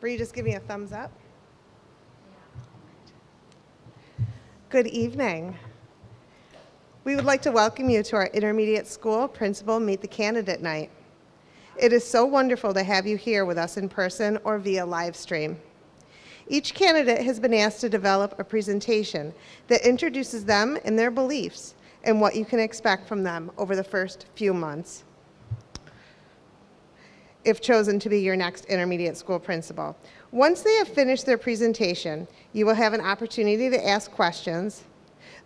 Bree, just give me a thumbs up. Good evening. We would like to welcome you to our intermediate school principal Meet the Candidate Night. It is so wonderful to have you here with us in person or via live stream. Each candidate has been asked to develop a presentation that introduces them and their beliefs and what you can expect from them over the first few months, if chosen to be your next intermediate school principal. Once they have finished their presentation, you will have an opportunity to ask questions.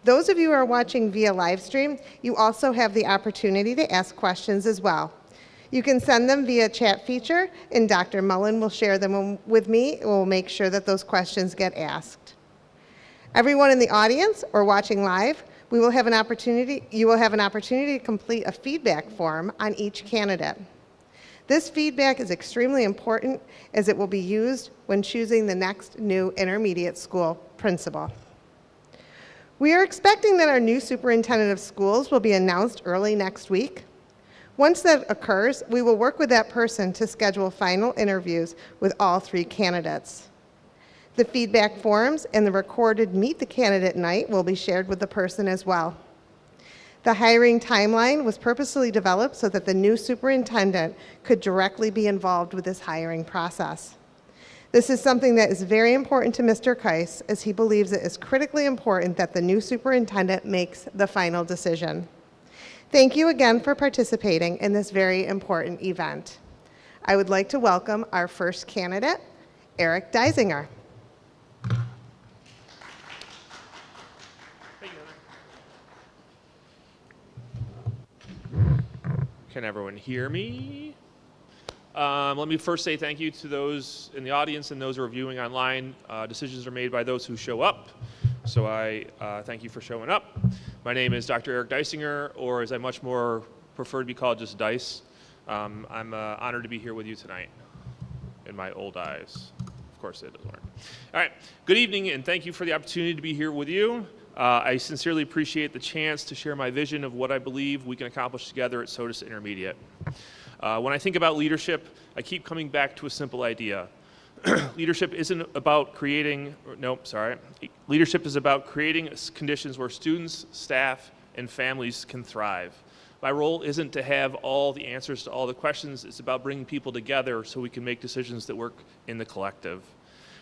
Those of you who are watching via live stream, you also have the opportunity to ask questions as well. You can send them via chat feature, and Dr. Mullen will share them with me, and we'll make sure that those questions get asked. Everyone in the audience or watching live, you will have an opportunity to complete a feedback form on each candidate. This feedback is extremely important as it will be used when choosing the next new intermediate school principal. We are expecting that our new superintendent of schools will be announced early next week. Once that occurs, we will work with that person to schedule final interviews with all 3 candidates. The feedback forms and the recorded Meet the Candidate night will be shared with the person as well. The hiring timeline was purposely developed so that the new superintendent could directly be involved with this hiring process. This is something that is very important to Mr. Keiss, as he believes it is critically important that the new superintendent makes the final decision. Thank you again for participating in this very important event. I would like to welcome our first candidate, Eric Deisinger. Can everyone hear me? Let me first say thank you to those in the audience and those who are viewing online. Decisions are made by those who show up, so I thank you for showing up. My name is Dr. Eric Deisinger, or as I much more prefer to be called, just Dice. I'm honored to be here with you tonight in my old eyes. Of course, it doesn't work. All right, good evening, and thank you for the opportunity to be here with you. I sincerely appreciate the chance to share my vision of what I believe we can accomplish together at Sodus Intermediate. When I think about leadership, I keep coming back to a simple idea. Leadership isn't about Leadership is about creating conditions where students, staff, and families can thrive. My role isn't to have all the answers to all the questions. It's about bringing people together so we can make decisions that work in the collective.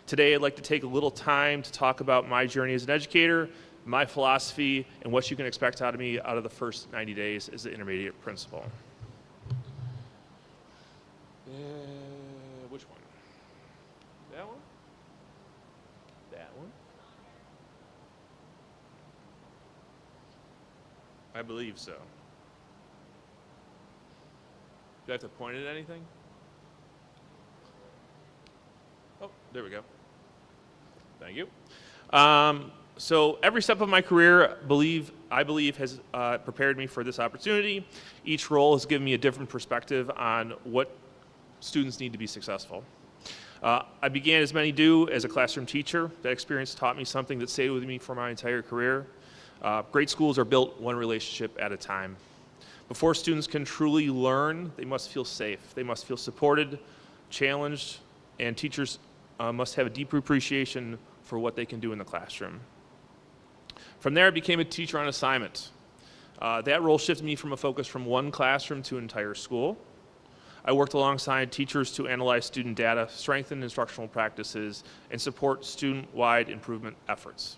Today, I'd like to take a little time to talk about my journey as an educator, my philosophy, and what you can expect out of me out of the first 90 days as the intermediate principal. Which one? That one? That one? I believe so. Do I have to point it at anything? Oh, there we go. Thank you. So every step of my career, I believe has prepared me for this opportunity. Each role has given me a different perspective on what students need to be successful. I began, as many do, as a classroom teacher. That experience taught me something that stayed with me for my entire career. Great schools are built one relationship at a time. Before students can truly learn, they must feel safe. They must feel supported, challenged, and teachers must have a deep appreciation for what they can do in the classroom. From there, I became a teacher on assignment. That role shifted me from a focus from one classroom to an entire school. I worked alongside teachers to analyze student data, strengthen instructional practices, and support student-wide improvement efforts.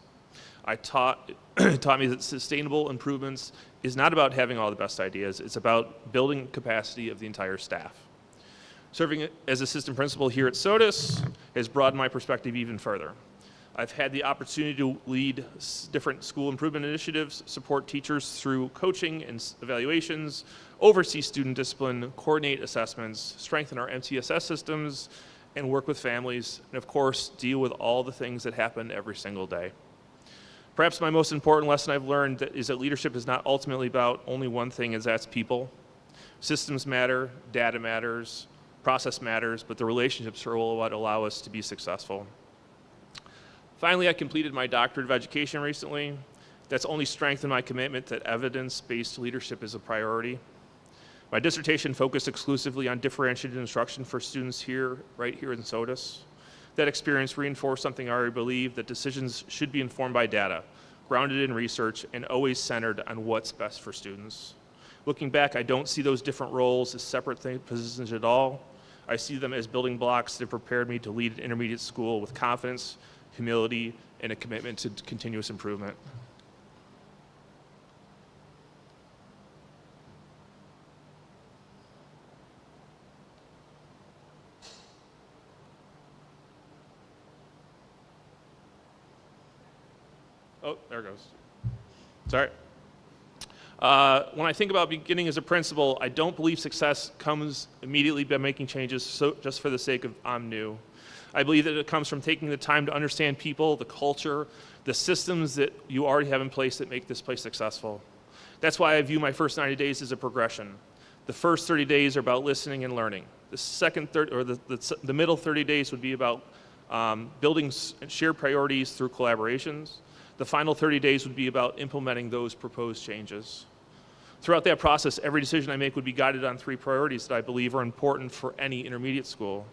It taught me that sustainable improvements is not about having all the best ideas, it's about building capacity of the entire staff. Serving as assistant principal here at Sodus has broadened my perspective even further. I've had the opportunity to lead different school improvement initiatives, support teachers through coaching and evaluations, oversee student discipline, coordinate assessments, strengthen our MTSS systems, and work with families, and of course, deal with all the things that happen every single day. Perhaps my most important lesson I've learned is that leadership is not ultimately about only one thing, and that's people. Systems matter, data matters, process matters, but the relationships are what allow us to be successful. Finally, I completed my doctorate of education recently. That's only strengthened my commitment that evidence-based leadership is a priority. My dissertation focused exclusively on differentiated instruction for students right here in Sodus. That experience reinforced something I already believe, that decisions should be informed by data, grounded in research, and always centered on what's best for students. Looking back, I don't see those different roles as separate positions at all. I see them as building blocks that prepared me to lead an intermediate school with confidence, humility, and a commitment to continuous improvement. Oh, there it goes. Sorry. When I think about beginning as a principal, I don't believe success comes immediately by making changes just for the sake of I'm new. I believe that it comes from taking the time to understand people, the culture, the systems that you already have in place that make this place successful. That's why I view my first 90 days as a progression. The first 30 days are about listening and learning. The second 30, or the middle 30 days would be about building shared priorities through collaborations. The final 30 days would be about implementing those proposed changes. Throughout that process, every decision I make would be guided on 3 priorities that I believe are important for any intermediate school: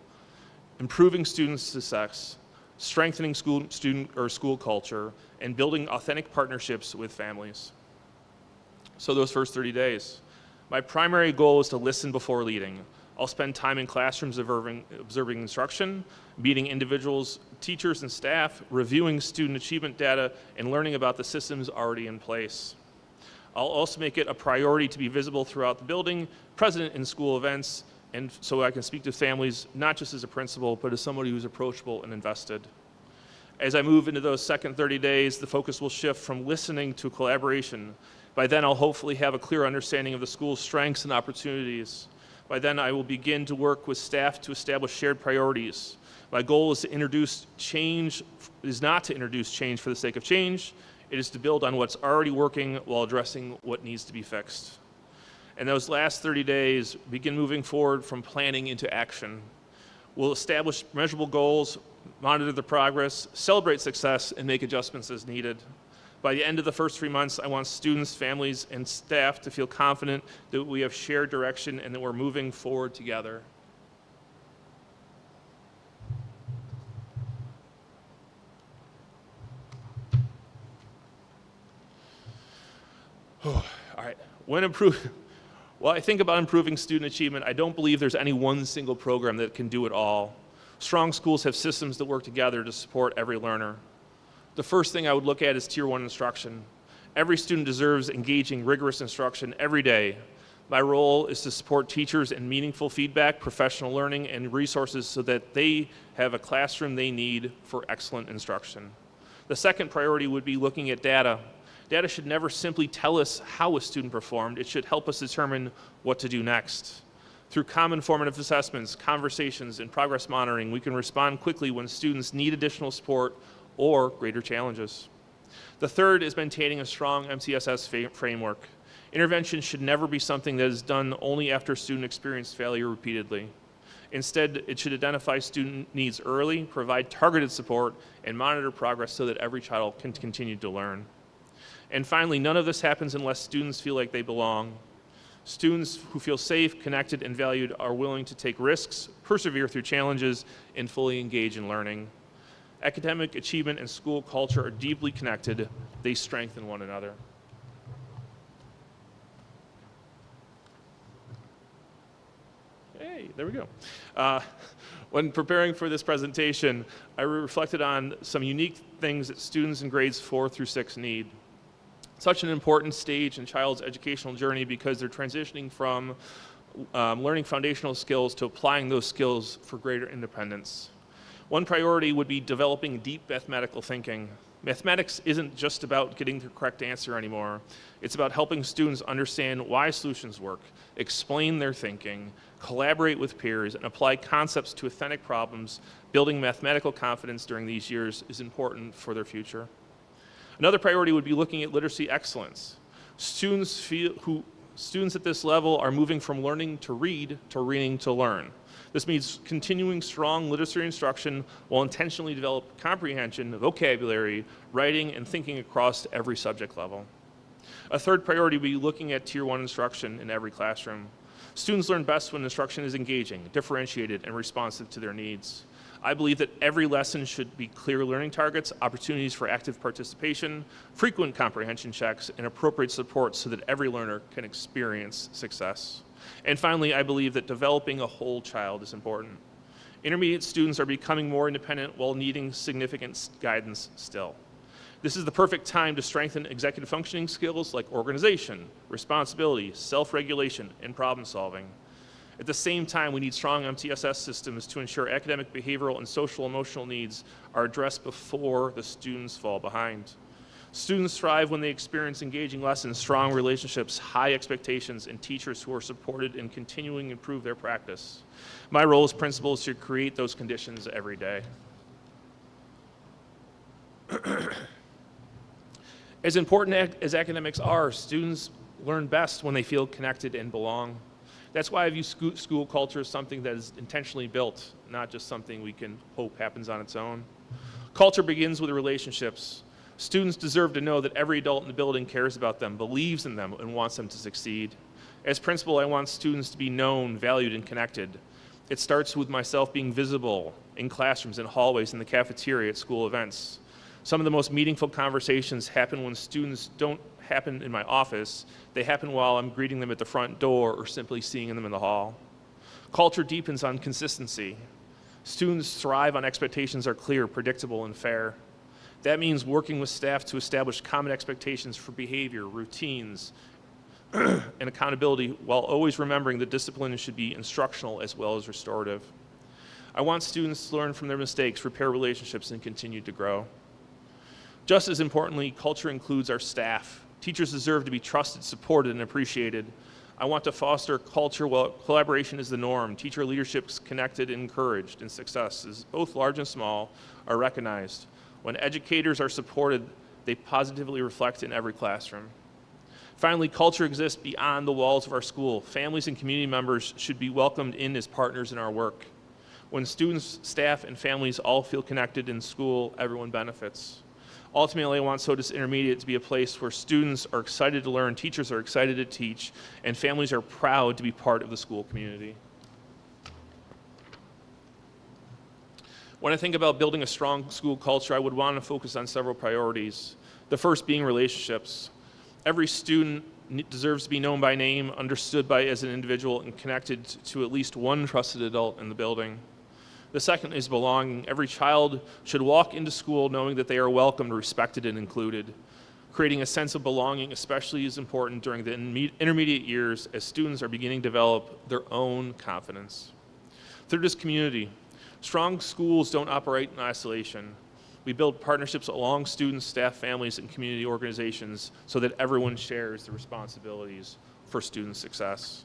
improving student success, strengthening school culture, and building authentic partnerships with families. So those first 30 days, my primary goal is to listen before leading. I'll spend time in classrooms observing instruction, meeting individuals, teachers, and staff, reviewing student achievement data, and learning about the systems already in place. I'll also make it a priority to be visible throughout the building, present in school events, and so I can speak to families not just as a principal, but as somebody who's approachable and invested. As I move into those second 30 days, the focus will shift from listening to collaboration. By then, I'll hopefully have a clear understanding of the school's strengths and opportunities. By then, I will begin to work with staff to establish shared priorities. My goal is not to introduce change for the sake of change. It is to build on what's already working while addressing what needs to be fixed. And those last 30 days, begin moving forward from planning into action. We'll establish measurable goals, monitor the progress, celebrate success, and make adjustments as needed. By the end of the first 3 months, I want students, families, and staff to feel confident that we have shared direction and that we're moving forward together. All right. Well, I think about improving student achievement. I don't believe there's any one single program that can do it all. Strong schools have systems that work together to support every learner. The first thing I would look at is Tier 1 instruction. Every student deserves engaging, rigorous instruction every day. My role is to support teachers in meaningful feedback, professional learning, and resources so that they have a classroom they need for excellent instruction. The second priority would be looking at data. Data should never simply tell us how a student performed. It should help us determine what to do next. Through common formative assessments, conversations, and progress monitoring, we can respond quickly when students need additional support or greater challenges. The third is maintaining a strong MTSS framework. Intervention should never be something that is done only after a student experienced failure repeatedly. Instead, it should identify student needs early, provide targeted support, and monitor progress so that every child can continue to learn. And finally, none of this happens unless students feel like they belong. Students who feel safe, connected, and valued are willing to take risks, persevere through challenges, and fully engage in learning. Academic achievement and school culture are deeply connected. They strengthen one another. Hey, there we go. When preparing for this presentation, I reflected on some unique things that students in grades 4 through 6 need. Such an important stage in child's educational journey because they're transitioning from learning foundational skills to applying those skills for greater independence. One priority would be developing deep mathematical thinking. Mathematics isn't just about getting the correct answer anymore. It's about helping students understand why solutions work, explain their thinking, collaborate with peers, and apply concepts to authentic problems. Building mathematical confidence during these years is important for their future. Another priority would be looking at literacy excellence. Students at this level are moving from learning to read to reading to learn. This means continuing strong literacy instruction while intentionally develop comprehension, vocabulary, writing, and thinking across every subject level. A third priority would be looking at Tier 1 instruction in every classroom. Students learn best when instruction is engaging, differentiated, and responsive to their needs. I believe that every lesson should be clear learning targets, opportunities for active participation, frequent comprehension checks, and appropriate support so that every learner can experience success. And finally, I believe that developing a whole child is important. Intermediate students are becoming more independent while needing significant guidance still. This is the perfect time to strengthen executive functioning skills like organization, responsibility, self-regulation, and problem solving. At the same time, we need strong MTSS systems to ensure academic, behavioral, and social emotional needs are addressed before the students fall behind. Students thrive when they experience engaging lessons, strong relationships, high expectations, and teachers who are supported in continuing to improve their practice. My role as principal is to create those conditions every day. As important as academics are, students learn best when they feel connected and belong. That's why I view school culture as something that is intentionally built, not just something we can hope happens on its own. Culture begins with relationships. Students deserve to know that every adult in the building cares about them, believes in them, and wants them to succeed. As principal, I want students to be known, valued, and connected. It starts with myself being visible in classrooms, in hallways, in the cafeteria, at school events. Some of the most meaningful conversations happen when students don't happen in my office. They happen while I'm greeting them at the front door or simply seeing them in the hall. Culture deepens on consistency. Students thrive on expectations are clear, predictable, and fair. That means working with staff to establish common expectations for behavior, routines, and accountability, while always remembering that discipline should be instructional as well as restorative. I want students to learn from their mistakes, repair relationships, and continue to grow. Just as importantly, culture includes our staff. Teachers deserve to be trusted, supported, and appreciated. I want to foster a culture where collaboration is the norm, teacher leadership is connected and encouraged, and successes, both large and small, are recognized. When educators are supported, they positively reflect in every classroom. Finally, culture exists beyond the walls of our school. Families and community members should be welcomed in as partners in our work. When students, staff, and families all feel connected in school, everyone benefits. Ultimately, I want Sodus Intermediate to be a place where students are excited to learn, teachers are excited to teach, and families are proud to be part of the school community. When I think about building a strong school culture, I would want to focus on several priorities. The first being relationships. Every student deserves to be known by name, understood by as an individual, and connected to at least one trusted adult in the building. The second is belonging. Every child should walk into school knowing that they are welcomed, respected, and included. Creating a sense of belonging especially is important during the intermediate years as students are beginning to develop their own confidence. Third is community. Strong schools don't operate in isolation. We build partnerships along students, staff, families, and community organizations so that everyone shares the responsibilities for student success.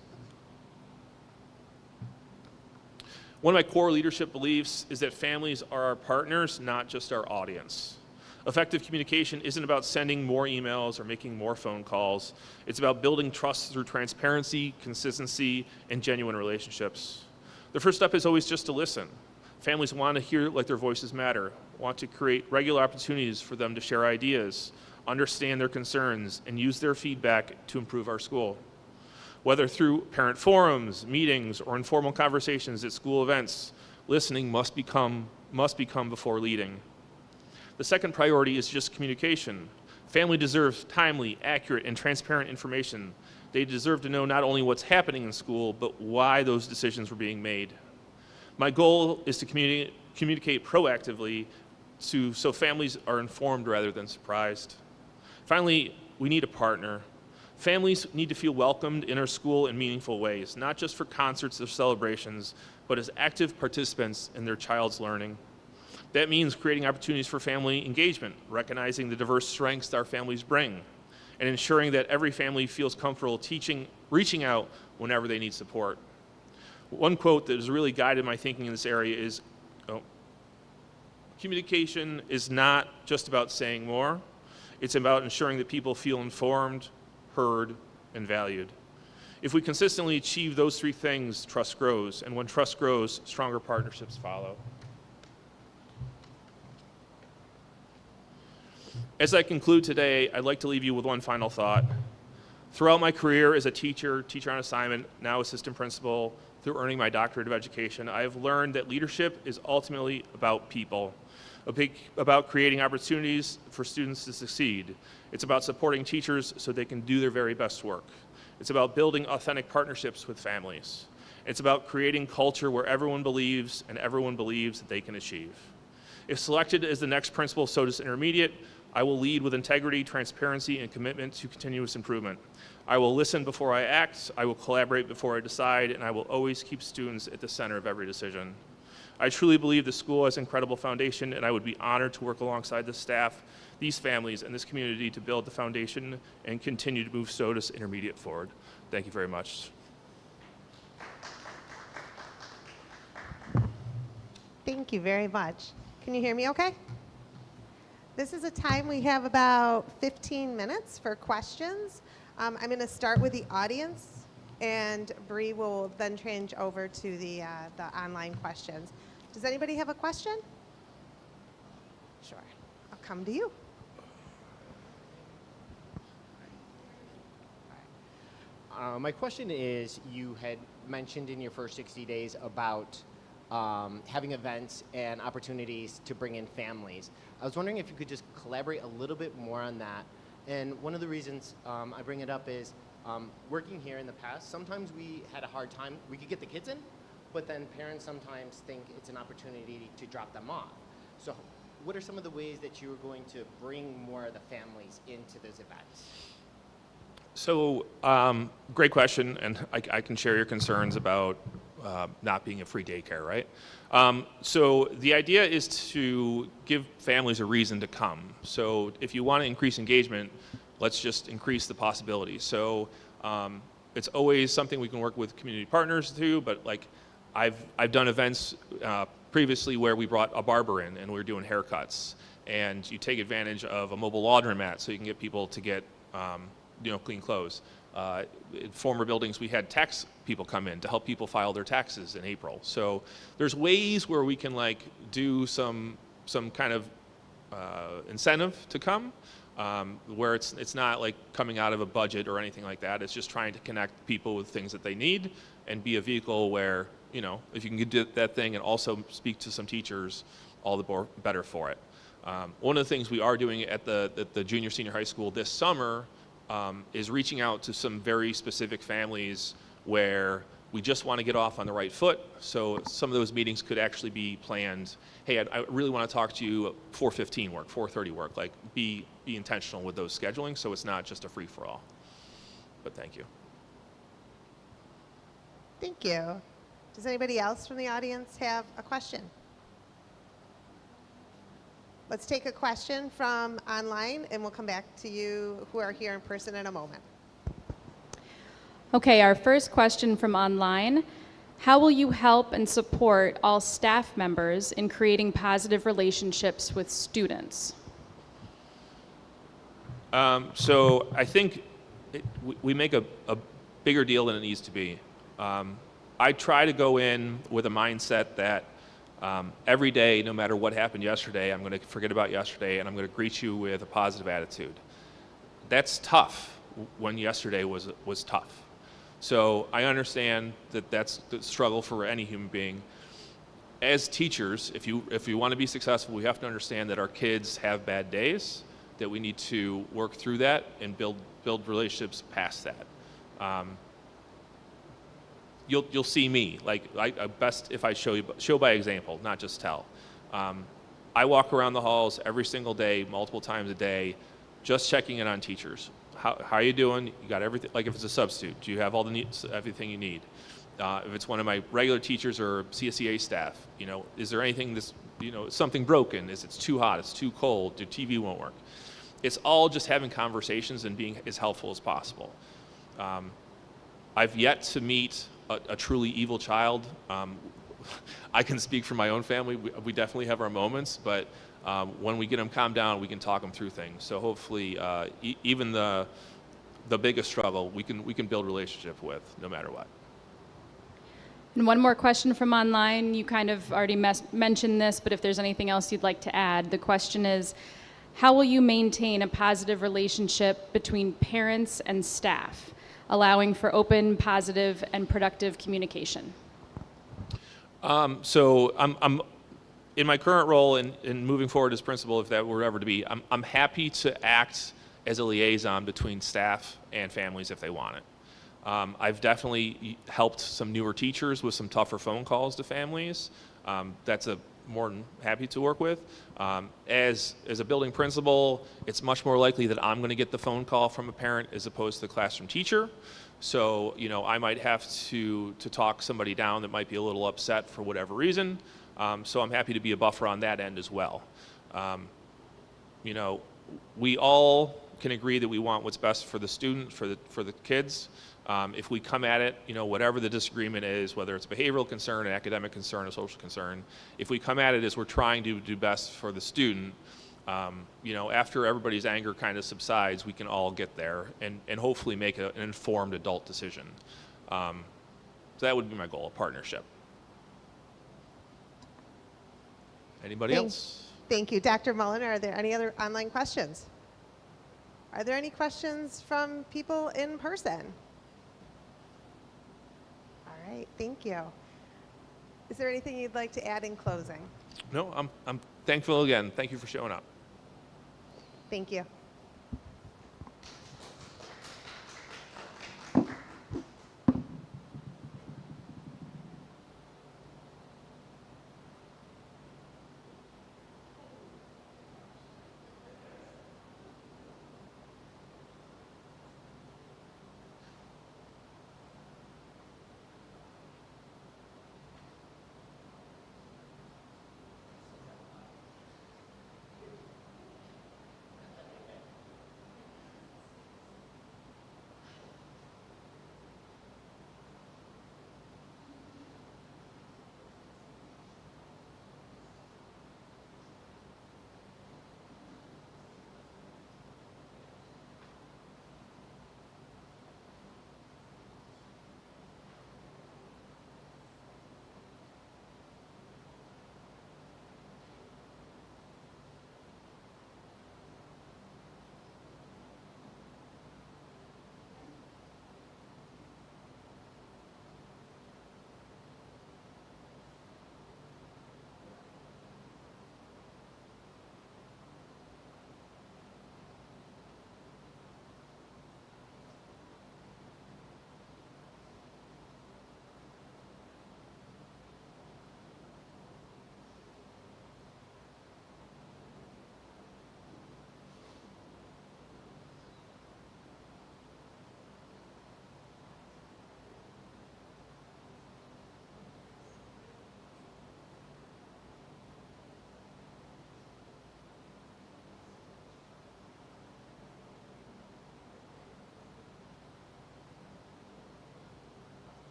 One of my core leadership beliefs is that families are our partners, not just our audience. Effective communication isn't about sending more emails or making more phone calls. It's about building trust through transparency, consistency, and genuine relationships. The first step is always just to listen. Families want to hear like their voices matter, want to create regular opportunities for them to share ideas, understand their concerns, and use their feedback to improve our school. Whether through parent forums, meetings, or informal conversations at school events, listening must become before leading. The second priority is just communication. Family deserves timely, accurate, and transparent information. They deserve to know not only what's happening in school, but why those decisions were being made. My goal is to communicate proactively so families are informed rather than surprised. Finally, we need a partner. Families need to feel welcomed in our school in meaningful ways, not just for concerts or celebrations, but as active participants in their child's learning. That means creating opportunities for family engagement, recognizing the diverse strengths our families bring, and ensuring that every family feels comfortable reaching out whenever they need support. One quote that has really guided my thinking in this area is, communication is not just about saying more, it's about ensuring that people feel informed, heard, and valued. If we consistently achieve those three things, trust grows, and when trust grows, stronger partnerships follow. As I conclude today, I'd like to leave you with one final thought. Throughout my career as a teacher on assignment, now assistant principal, through earning my doctorate of education, I have learned that leadership is ultimately about people, about creating opportunities for students to succeed. It's about supporting teachers so they can do their very best work. It's about building authentic partnerships with families. It's about creating culture where everyone believes and everyone believes that they can achieve. If selected as the next principal of Sodus Intermediate, I will lead with integrity, transparency, and commitment to continuous improvement. I will listen before I act, I will collaborate before I decide, and I will always keep students at the center of every decision. I truly believe the school has an incredible foundation, and I would be honored to work alongside the staff, these families, and this community to build the foundation and continue to move Sodus Intermediate forward. Thank you very much. Thank you very much. Can you hear me okay? This is a time we have about 15 minutes for questions. I'm going to start with the audience, and Bree will then change over to the online questions. Does anybody have a question? Sure. I'll come to you. My question is, you had mentioned in your first 60 days about having events and opportunities to bring in families. I was wondering if you could just collaborate a little bit more on that. And one of the reasons I bring it up is working here in the past, sometimes we had a hard time. We could get the kids in, but then parents sometimes think it's an opportunity to drop them off. So what are some of the ways that you are going to bring more of the families into those events? So, great question, and I can share your concerns about not being a free daycare, right? So the idea is to give families a reason to come. So if you want to increase engagement, let's just increase the possibilities. So it's always something we can work with community partners to, but like I've done events previously where we brought a barber in and we were doing haircuts, and you take advantage of a mobile laundromat so you can get people to get clean clothes. In former buildings, we had tax people come in to help people file their taxes in April. So there's ways where we can like do some kind of incentive to come, where it's not like coming out of a budget or anything like that. It's just trying to connect people with things that they need and be a vehicle where, you know, if you can do that thing and also speak to some teachers, all the better for it. One of the things we are doing at the junior senior high school this summer is reaching out to some very specific families where we just want to get off on the right foot. So some of those meetings could actually be planned. Hey, I really want to talk to you 4:15 work, 4:30 work. Like be intentional with those scheduling so it's not just a free for all. But thank you. Thank you. Does anybody else from the audience have a question? Let's take a question from online, and we'll come back to you who are here in person in a moment. Okay, our first question from online. How will you help and support all staff members in creating positive relationships with students? So I think we make a bigger deal than it needs to be. I try to go in with a mindset that every day, no matter what happened yesterday, I'm going to forget about yesterday and I'm going to greet you with a positive attitude. That's tough when yesterday was tough. So I understand that that's the struggle for any human being. As teachers, if you want to be successful, we have to understand that our kids have bad days, that we need to work through that and build relationships past that. You'll see me, like I best if I show by example, not just tell. I walk around the halls every single day, multiple times a day, just checking in on teachers. How are you doing? You got everything? Like if it's a substitute, do you have all the everything you need? If it's one of my regular teachers or CSEA staff, you know, is there anything is something broken? Is it's too hot? It's too cold? The TV won't work? It's all just having conversations and being as helpful as possible. I've yet to meet a truly evil child. I can speak for my own family. We definitely have our moments, but when we get them calmed down, we can talk them through things. So hopefully, even the biggest struggle, we can build relationship with, no matter what. And one more question from online. You kind of already mentioned this, but if there's anything else you'd like to add, the question is, how will you maintain a positive relationship between parents and staff, allowing for open, positive, and productive communication? So I'm in my current role in moving forward as principal, if that were ever to be, I'm happy to act as a liaison between staff and families if they want it. I've definitely helped some newer teachers with some tougher phone calls to families. That's a more than happy to work with. As a building principal, it's much more likely that I'm going to get the phone call from a parent as opposed to the classroom teacher. So, I might have to talk somebody down that might be a little upset for whatever reason. So I'm happy to be a buffer on that end as well. You know, we all can agree that we want what's best for the student, for the kids. If we come at it, whatever the disagreement is, whether it's a behavioral concern, an academic concern, a social concern, if we come at it as we're trying to do best for the student, after everybody's anger kind of subsides, we can all get there and hopefully make an informed adult decision. So that would be my goal, a partnership. Anybody else? Thank you. Dr. Mullen, are there any other online questions? Are there any questions from people in person? All right, thank you. Is there anything you'd like to add in closing? No, I'm thankful again. Thank you for showing up. Thank you.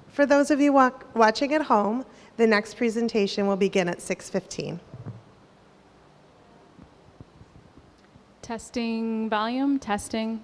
For those of you watching at home, the next presentation will begin at 6:15. Testing volume, testing.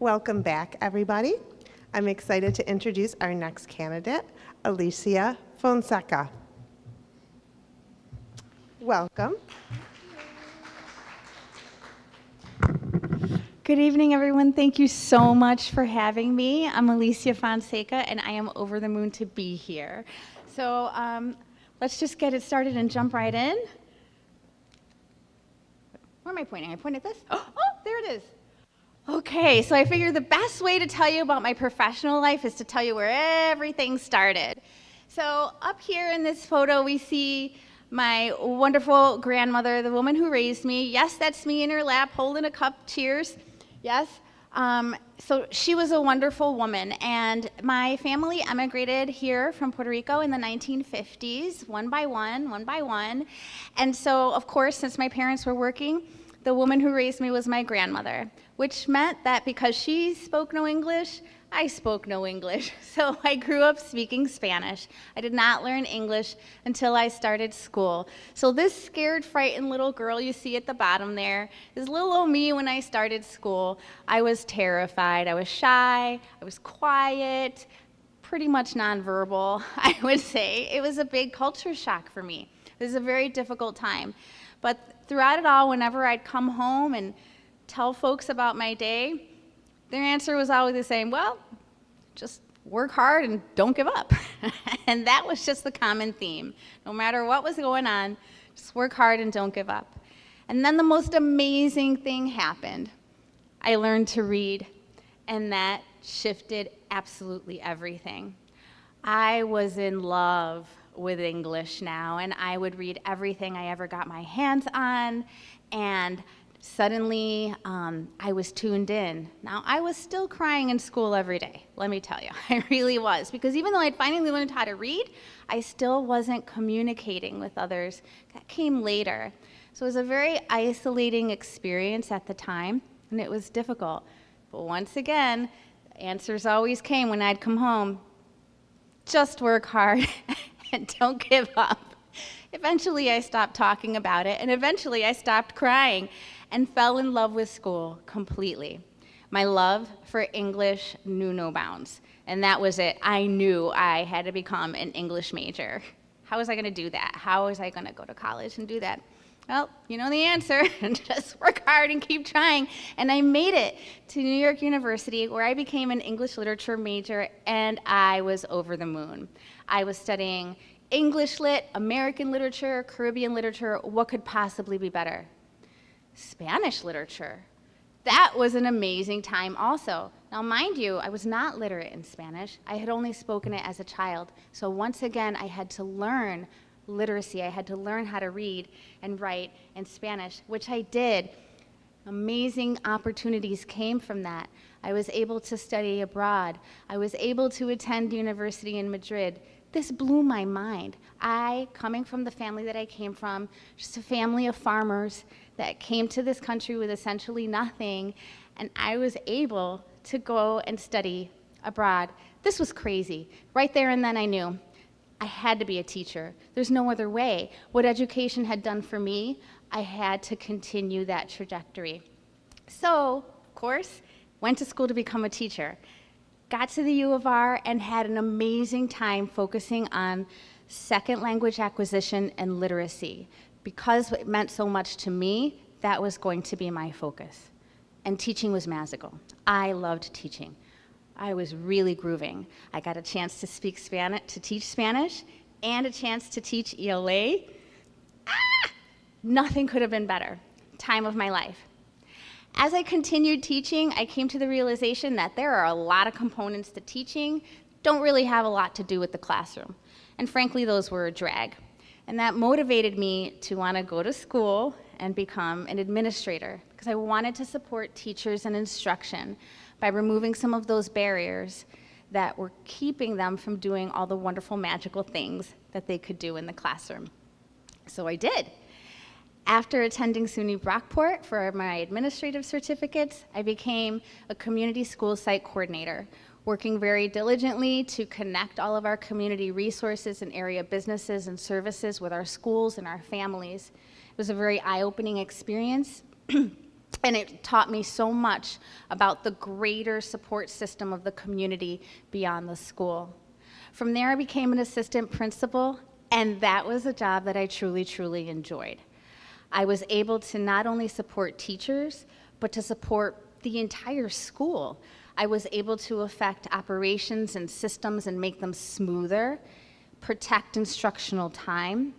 Welcome back, everybody. I'm excited to introduce our next candidate, Alicia Fonseca. Welcome. Good evening, everyone. Thank you so much for having me. I'm Alicia Fonseca, and I am over the moon to be here. So let's just get it started and jump right in. Where am I pointing? I point at this? Oh, there it is. Okay, so I figured the best way to tell you about my professional life is to tell you where everything started. So up here in this photo, we see my wonderful grandmother, the woman who raised me. Yes, that's me in her lap holding a cup. Cheers. Yes. So she was a wonderful woman, and my family emigrated here from Puerto Rico in the 1950s, one by one. And so, of course, since my parents were working, the woman who raised me was my grandmother, which meant that because she spoke no English, I spoke no English. So I grew up speaking Spanish. I did not learn English until I started school. So this scared, frightened little girl you see at the bottom there is little old me when I started school. I was terrified. I was shy. I was quiet, pretty much nonverbal, I would say. It was a big culture shock for me. It was a very difficult time. But throughout it all, whenever I'd come home and tell folks about my day, their answer was always the same: well, just work hard and don't give up. And that was just the common theme. No matter what was going on, just work hard and don't give up. And then the most amazing thing happened. I learned to read, and that shifted absolutely everything. I was in love with English now, and I would read everything I ever got my hands on, and suddenly, I was tuned in. Now, I was still crying in school every day, let me tell you. I really was, because even though I'd finally learned how to read, I still wasn't communicating with others. That came later. So it was a very isolating experience at the time, and it was difficult. But once again, answers always came when I'd come home: just work hard and don't give up. Eventually, I stopped talking about it, and eventually I stopped crying and fell in love with school completely. My love for English knew no bounds, and that was it. I knew I had to become an English major. How was I going to do that? How was I going to go to college and do that? Well, you know the answer. Just work hard and keep trying. And I made it to New York University, where I became an English literature major, and I was over the moon. I was studying English lit, American literature, Caribbean literature. What could possibly be better? Spanish literature. That was an amazing time also. Now, mind you, I was not literate in Spanish. I had only spoken it as a child. So once again, I had to learn literacy. I had to learn how to read and write in Spanish, which I did. Amazing opportunities came from that. I was able to study abroad. I was able to attend university in Madrid. This blew my mind. Coming from the family that I came from, just a family of farmers that came to this country with essentially nothing, and I was able to go and study abroad. This was crazy. Right there and then I knew I had to be a teacher. There's no other way. What education had done for me, I had to continue that trajectory. So, of course, went to school to become a teacher. Got to the U of R and had an amazing time focusing on second language acquisition and literacy. Because it meant so much to me, that was going to be my focus. And teaching was magical. I loved teaching. I was really grooving. I got a chance to speak Spanish, to teach Spanish, and a chance to teach ELA. Nothing could have been better. Time of my life. As I continued teaching, I came to the realization that there are a lot of components to teaching, don't really have a lot to do with the classroom. And frankly, those were a drag. And that motivated me to want to go to school and become an administrator, because I wanted to support teachers and instruction by removing some of those barriers that were keeping them from doing all the wonderful magical things that they could do in the classroom. So I did. After attending SUNY Brockport for my administrative certificates, I became a community school site coordinator, working very diligently to connect all of our community resources and area businesses and services with our schools and our families. It was a very eye-opening experience. And it taught me so much about the greater support system of the community beyond the school. From there, I became an assistant principal, and that was a job that I truly, truly enjoyed. I was able to not only support teachers, but to support the entire school. I was able to affect operations and systems and make them smoother, protect instructional time.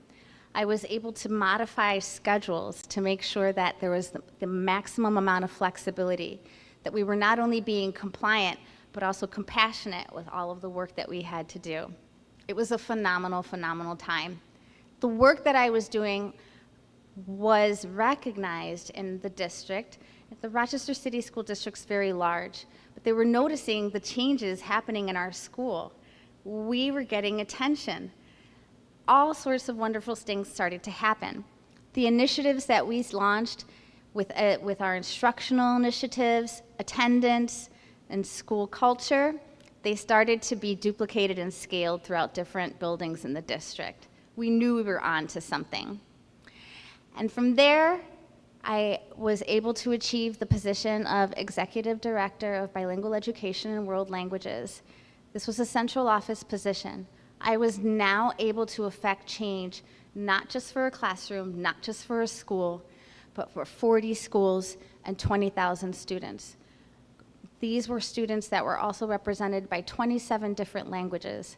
I was able to modify schedules to make sure that there was the maximum amount of flexibility, that we were not only being compliant, but also compassionate with all of the work that we had to do. It was a phenomenal, phenomenal time. The work that I was doing was recognized in the district. The Rochester City School District's very large, but they were noticing the changes happening in our school. We were getting attention. All sorts of wonderful things started to happen. The initiatives that we launched with our instructional initiatives, attendance, and school culture, they started to be duplicated and scaled throughout different buildings in the district. We knew we were on to something. And from there, I was able to achieve the position of Executive Director of Bilingual Education and World Languages. This was a central office position. I was now able to affect change, not just for a classroom, not just for a school, but for 40 schools and 20,000 students. These were students that were also represented by 27 different languages.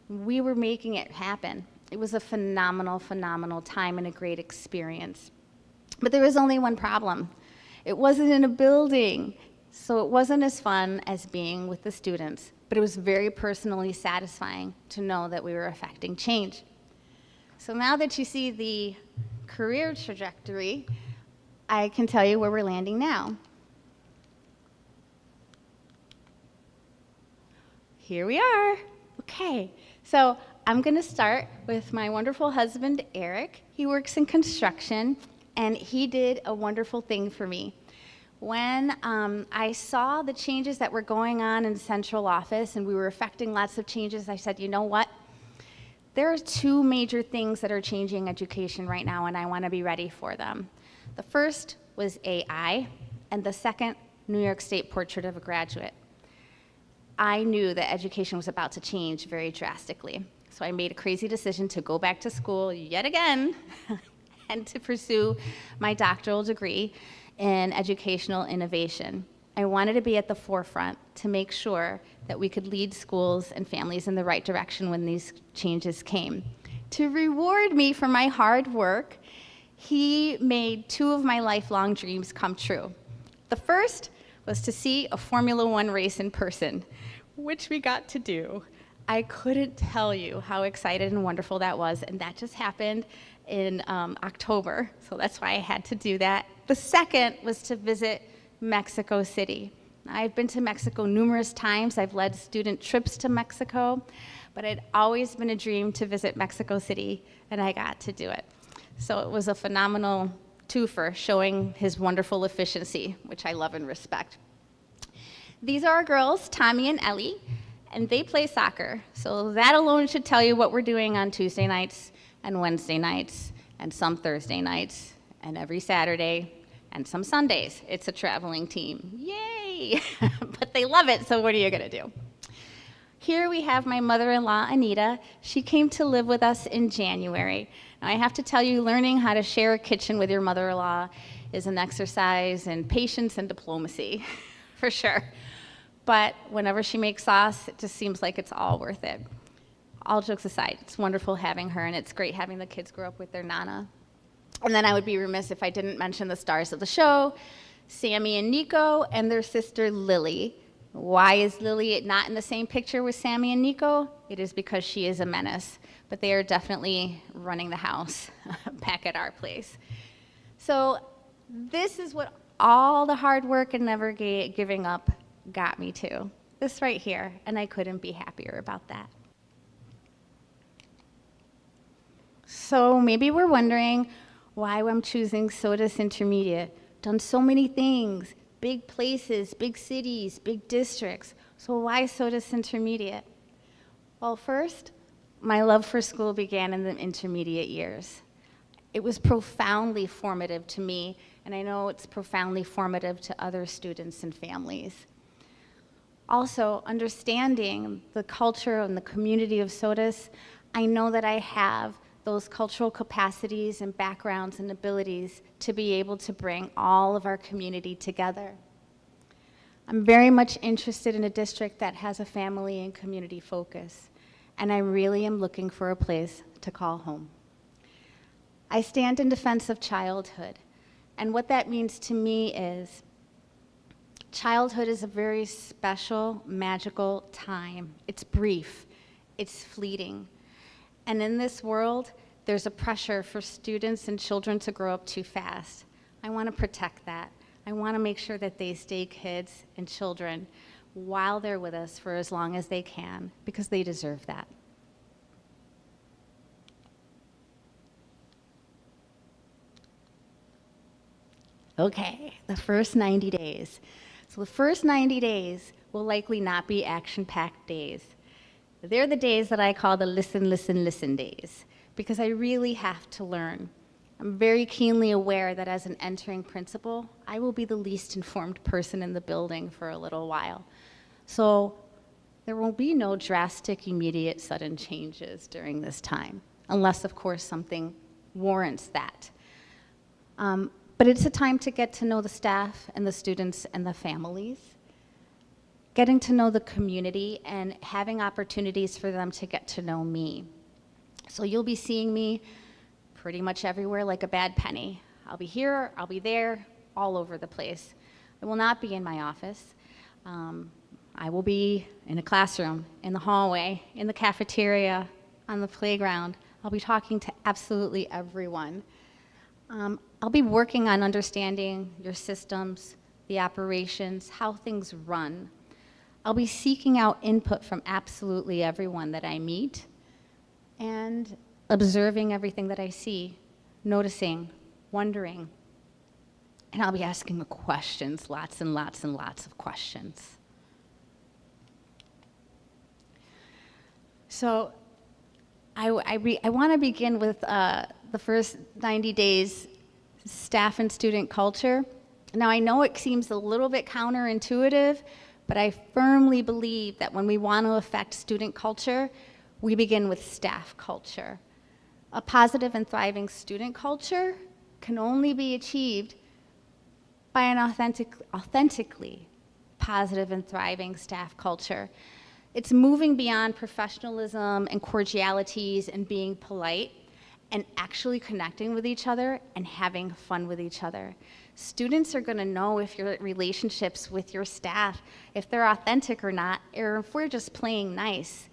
We were making it happen. It was a phenomenal, phenomenal time and a great experience. But there was only one problem. It wasn't in a building, so it wasn't as fun as being with the students, but it was very personally satisfying to know that we were affecting change. So now that you see the career trajectory, I can tell you where we're landing now. Here we are. Okay, so I'm gonna start with my wonderful husband, Eric. He works in construction, and he did a wonderful thing for me. When I saw the changes that were going on in central office and we were affecting lots of changes, I said, you know what? There are two major things that are changing education right now, and I want to be ready for them. The first was AI, and the second, New York State Portrait of a Graduate. I knew that education was about to change very drastically, so I made a crazy decision to go back to school yet again and to pursue my doctoral degree in educational innovation. I wanted to be at the forefront to make sure that we could lead schools and families in the right direction when these changes came. To reward me for my hard work, he made two of my lifelong dreams come true. The first was to see a Formula One race in person, which we got to do. I couldn't tell you how excited and wonderful that was, and that just happened in October, so that's why I had to do that. The second was to visit Mexico City. I've been to Mexico numerous times. I've led student trips to Mexico, but it had always been a dream to visit Mexico City, and I got to do it. So it was a phenomenal twofer, showing his wonderful efficiency, which I love and respect. These are our girls, Tommy and Ellie, and they play soccer. So that alone should tell you what we're doing on Tuesday nights and Wednesday nights and some Thursday nights and every Saturday and some Sundays. It's a traveling team. Yay! But they love it, so what are you gonna do? Here we have my mother-in-law, Anita. She came to live with us in January. Now I have to tell you, learning how to share a kitchen with your mother-in-law is an exercise in patience and diplomacy, for sure. But whenever she makes sauce, it just seems like it's all worth it. All jokes aside, it's wonderful having her, and it's great having the kids grow up with their Nana. And then I would be remiss if I didn't mention the stars of the show, Sammy and Nico, and their sister Lily. Why is Lily not in the same picture with Sammy and Nico? It is because she is a menace, but they are definitely running the house back at our place. So this is what all the hard work and never giving up got me to. This right here, and I couldn't be happier about that. So maybe we're wondering why I'm choosing Sodus Intermediate. Done so many things, big places, big cities, big districts. So why Sodus Intermediate? Well, first, my love for school began in the intermediate years. It was profoundly formative to me, and I know it's profoundly formative to other students and families. Also, understanding the culture and the community of Sodus, I know that I have those cultural capacities and backgrounds and abilities to be able to bring all of our community together. I'm very much interested in a district that has a family and community focus, and I really am looking for a place to call home. I stand in defense of childhood, and what that means to me is childhood is a very special, magical time. It's brief, it's fleeting. And in this world, there's a pressure for students and children to grow up too fast. I want to protect that. I want to make sure that they stay kids and children while they're with us for as long as they can, because they deserve that. Okay, the first 90 days. So the first 90 days will likely not be action-packed days. They're the days that I call the listen, listen, listen days, because I really have to learn. I'm very keenly aware that as an entering principal, I will be the least informed person in the building for a little while. So there will be no drastic, immediate, sudden changes during this time, unless, of course, something warrants that. But it's a time to get to know the staff and the students and the families, getting to know the community and having opportunities for them to get to know me. So you'll be seeing me pretty much everywhere like a bad penny. I'll be here, I'll be there, all over the place. I will not be in my office. I will be in a classroom, in the hallway, in the cafeteria, on the playground. I'll be talking to absolutely everyone. I'll be working on understanding your systems, the operations, how things run. I'll be seeking out input from absolutely everyone that I meet and observing everything that I see, noticing, wondering. And I'll be asking the questions, lots and lots and lots of questions. So I want to begin with the first 90 days staff and student culture. Now, I know it seems a little bit counterintuitive, but I firmly believe that when we want to affect student culture, we begin with staff culture. A positive and thriving student culture can only be achieved by an authentically positive and thriving staff culture. It's moving beyond professionalism and cordialities and being polite and actually connecting with each other and having fun with each other. Students are going to know if your relationships with your staff, if they're authentic or not, or if we're just playing nice.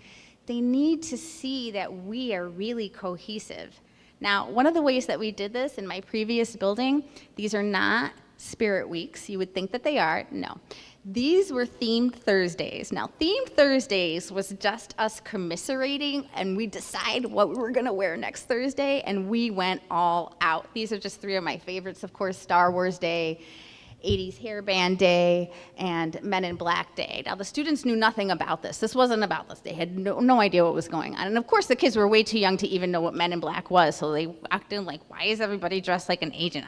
They need to see that we are really cohesive. Now, one of the ways that we did this in my previous building, these are not Spirit Weeks. You would think that they are. No. These were themed Thursdays. Now, themed Thursdays was just us commiserating, and we decide what we were going to wear next Thursday, and we went all out. These are just three of my favorites, of course, Star Wars Day, 80s Hairband Day, and Men in Black Day. Now, the students knew nothing about this. This wasn't about this. They had no idea what was going on. And of course, the kids were way too young to even know what Men in Black was, so they walked in like, why is everybody dressed like an agent?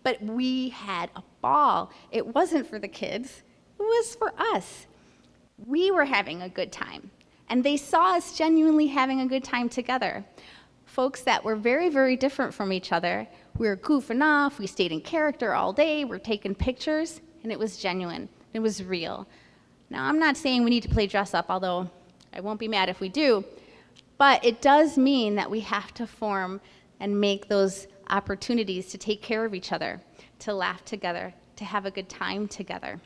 But we had a ball. It wasn't for the kids. It was for us. We were having a good time. And they saw us genuinely having a good time together. Folks that were very, very different from each other. We were goofing off. We stayed in character all day. We're taking pictures. And it was genuine. It was real. Now, I'm not saying we need to play dress up, although I won't be mad if we do. But it does mean that we have to form and make those opportunities to take care of each other, to laugh together, to have a good time together,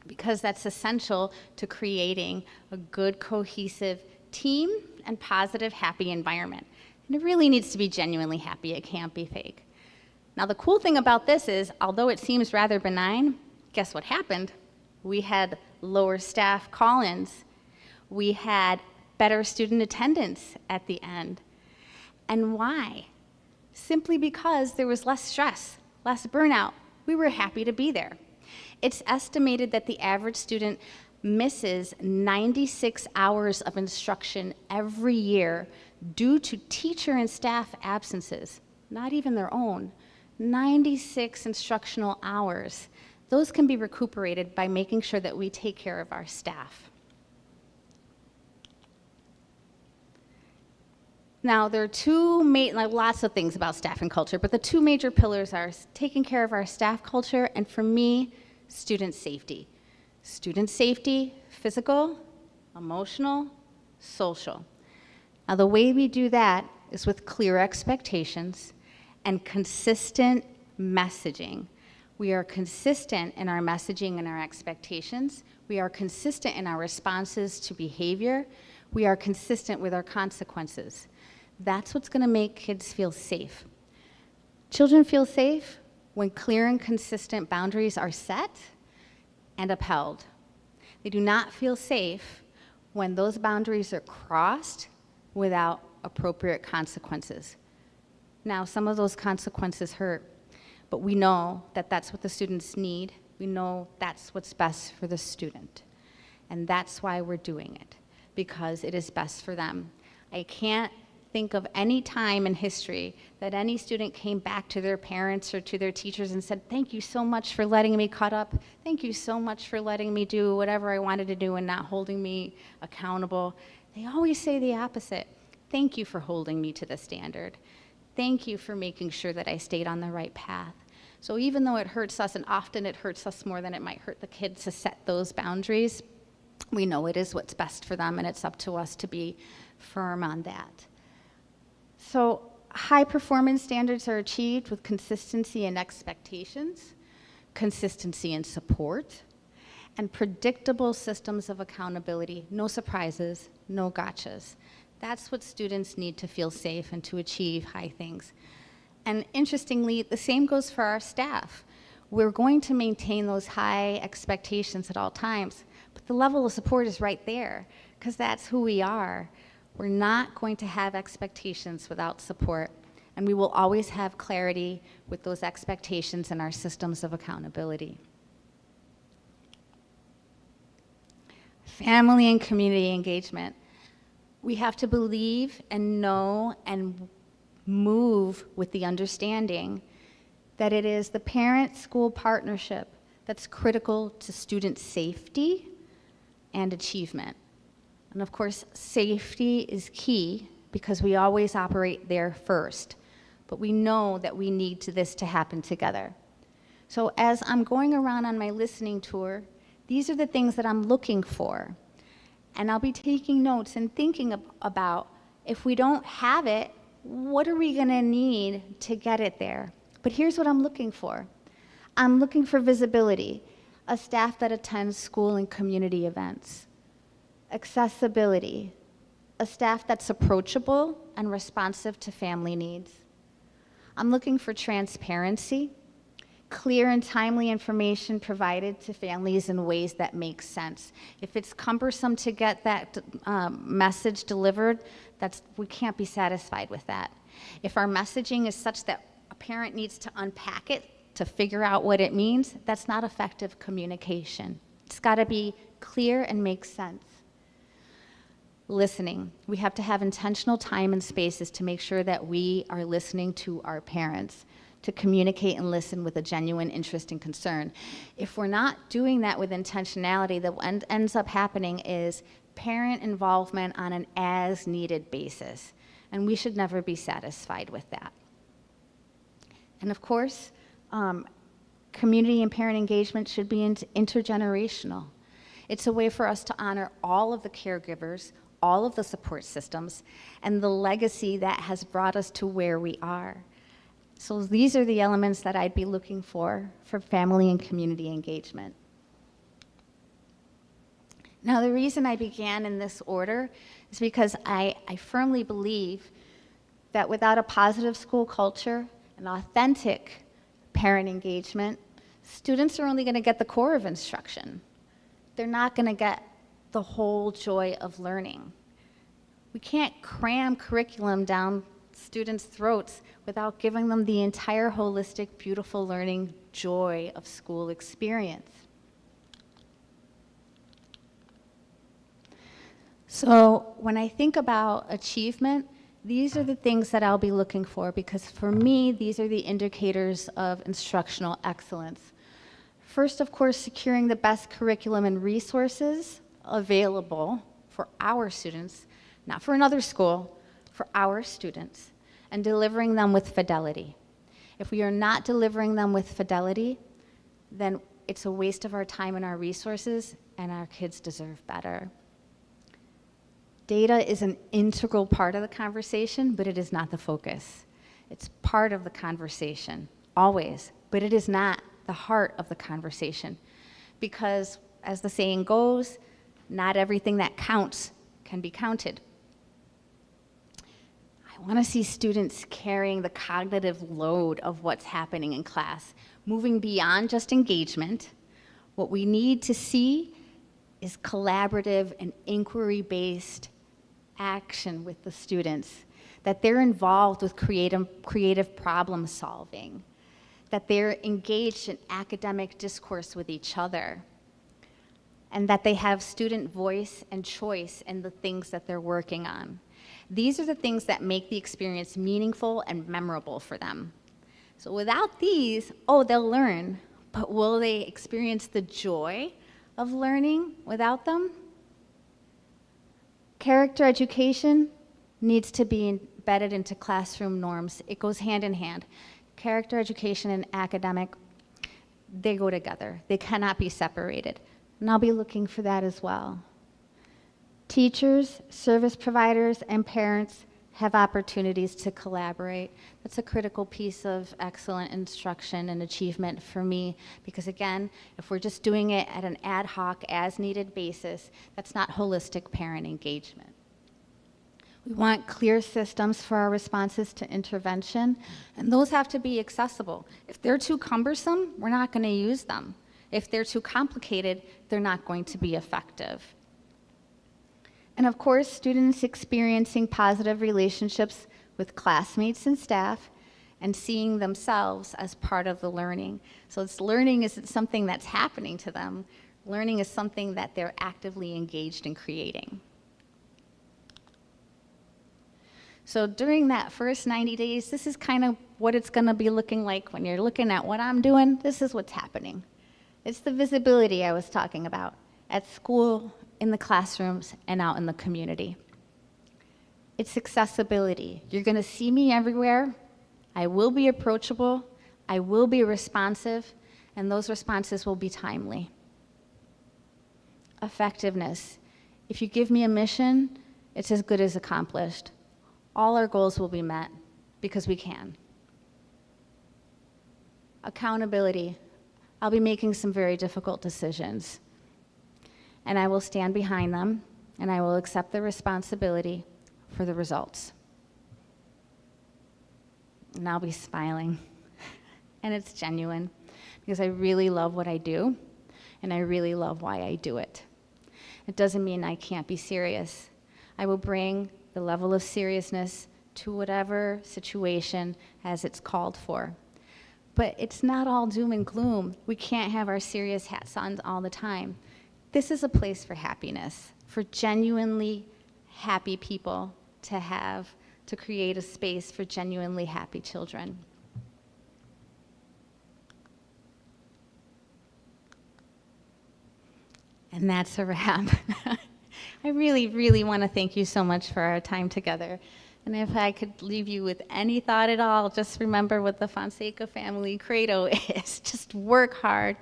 because that's essential to creating a good, cohesive team and positive, happy environment. And it really needs to be genuinely happy. It can't be fake. Now, the cool thing about this is, although it seems rather benign, guess what happened? We had lower staff call-ins. We had better student attendance at the end. And why? Simply because there was less stress, less burnout. We were happy to be there. It's estimated that the average student misses 96 hours of instruction every year due to teacher and staff absences. not even their own, 96 instructional hours. Those can be recuperated by making sure that we take care of our staff. Now, there are lots of things about staff and culture, but the two major pillars are taking care of our staff culture, and for me, student safety. Student safety, physical, emotional, social. Now, the way we do that is with clear expectations and consistent messaging. We are consistent in our messaging and our expectations. We are consistent in our responses to behavior. We are consistent with our consequences. That's what's going to make kids feel safe. Children feel safe when clear and consistent boundaries are set and upheld. They do not feel safe when those boundaries are crossed without appropriate consequences. Now, some of those consequences hurt, but we know that that's what the students need. We know that's what's best for the student. And that's why we're doing it, because it is best for them. I can't think of any time in history that any student came back to their parents or to their teachers and said, "Thank you so much for letting me cut up. Thank you so much for letting me do whatever I wanted to do and not holding me accountable." They always say the opposite. "Thank you for holding me to the standard. Thank you for making sure that I stayed on the right path." So even though it hurts us, and often it hurts us more than it might hurt the kids to set those boundaries, we know it is what's best for them, and it's up to us to be firm on that. So high performance standards are achieved with consistency in expectations, consistency in support, and predictable systems of accountability. No surprises, no gotchas. That's what students need to feel safe and to achieve high things. And interestingly, the same goes for our staff. We're going to maintain those high expectations at all times, but the level of support is right there, because that's who we are. We're not going to have expectations without support, and we will always have clarity with those expectations and our systems of accountability. Family and community engagement. We have to believe and know and move with the understanding that it is the parent-school partnership that's critical to student safety and achievement. And of course, safety is key because we always operate there first, but we know that we need this to happen together. So as I'm going around on my listening tour, these are the things that I'm looking for. And I'll be taking notes and thinking about, if we don't have it, what are we gonna need to get it there? But here's what I'm looking for. I'm looking for visibility, a staff that attends school and community events. Accessibility, a staff that's approachable and responsive to family needs. I'm looking for transparency, clear and timely information provided to families in ways that make sense. If it's cumbersome to get that message delivered, we can't be satisfied with that. If our messaging is such that a parent needs to unpack it to figure out what it means, that's not effective communication. It's got to be clear and make sense. Listening. We have to have intentional time and spaces to make sure that we are listening to our parents, to communicate and listen with a genuine interest and concern. If we're not doing that with intentionality, what ends up happening is parent involvement on an as-needed basis, and we should never be satisfied with that. And of course, community and parent engagement should be intergenerational. It's a way for us to honor all of the caregivers, all of the support systems, and the legacy that has brought us to where we are. So these are the elements that I'd be looking for family and community engagement. Now, the reason I began in this order is because I firmly believe that without a positive school culture and authentic parent engagement, students are only going to get the core of instruction. They're not going to get the whole joy of learning. We can't cram curriculum down students' throats without giving them the entire holistic, beautiful learning joy of school experience. So when I think about achievement These are the things that I'll be looking for because for me, these are the indicators of instructional excellence. First, of course, securing the best curriculum and resources available for our students, not for another school, for our students, and delivering them with fidelity. If we are not delivering them with fidelity, then it's a waste of our time and our resources, and our kids deserve better. Data is an integral part of the conversation, but it is not the focus. It's part of the conversation, always, but it is not the heart of the conversation. Because, as the saying goes, not everything that counts can be counted. I want to see students carrying the cognitive load of what's happening in class, moving beyond just engagement. What we need to see is collaborative and inquiry-based action with the students, that they're involved with creative problem solving, that they're engaged in academic discourse with each other, and that they have student voice and choice in the things that they're working on. These are the things that make the experience meaningful and memorable for them. So without these, they'll learn, but will they experience the joy of learning without them? Character education needs to be embedded into classroom norms. It goes hand in hand. Character education and academic, they go together. They cannot be separated. And I'll be looking for that as well. Teachers, service providers, and parents have opportunities to collaborate. That's a critical piece of excellent instruction and achievement for me, because again, if we're just doing it at an ad hoc, as-needed basis, that's not holistic parent engagement. We want clear systems for our responses to intervention, and those have to be accessible. If they're too cumbersome, we're not going to use them. If they're too complicated, they're not going to be effective. And of course, students experiencing positive relationships with classmates and staff and seeing themselves as part of the learning. So learning isn't something that's happening to them. Learning is something that they're actively engaged in creating. So during that first 90 days, this is kind of what it's going to be looking like when you're looking at what I'm doing. This is what's happening. It's the visibility I was talking about at school, in the classrooms, and out in the community. It's accessibility. You're going to see me everywhere. I will be approachable. I will be responsive, and those responses will be timely. Effectiveness. If you give me a mission, it's as good as accomplished. All our goals will be met because we can. Accountability. I'll be making some very difficult decisions, and I will stand behind them, and I will accept the responsibility for the results. And I'll be smiling, and it's genuine, because I really love what I do, and I really love why I do it. It doesn't mean I can't be serious. I will bring the level of seriousness to whatever situation as it's called for. But it's not all doom and gloom. We can't have our serious hats on all the time. This is a place for happiness, for genuinely happy people to create a space for genuinely happy children. And that's a wrap. I really, really want to thank you so much for our time together. And if I could leave you with any thought at all, just remember what the Fonseca family credo is. Just work hard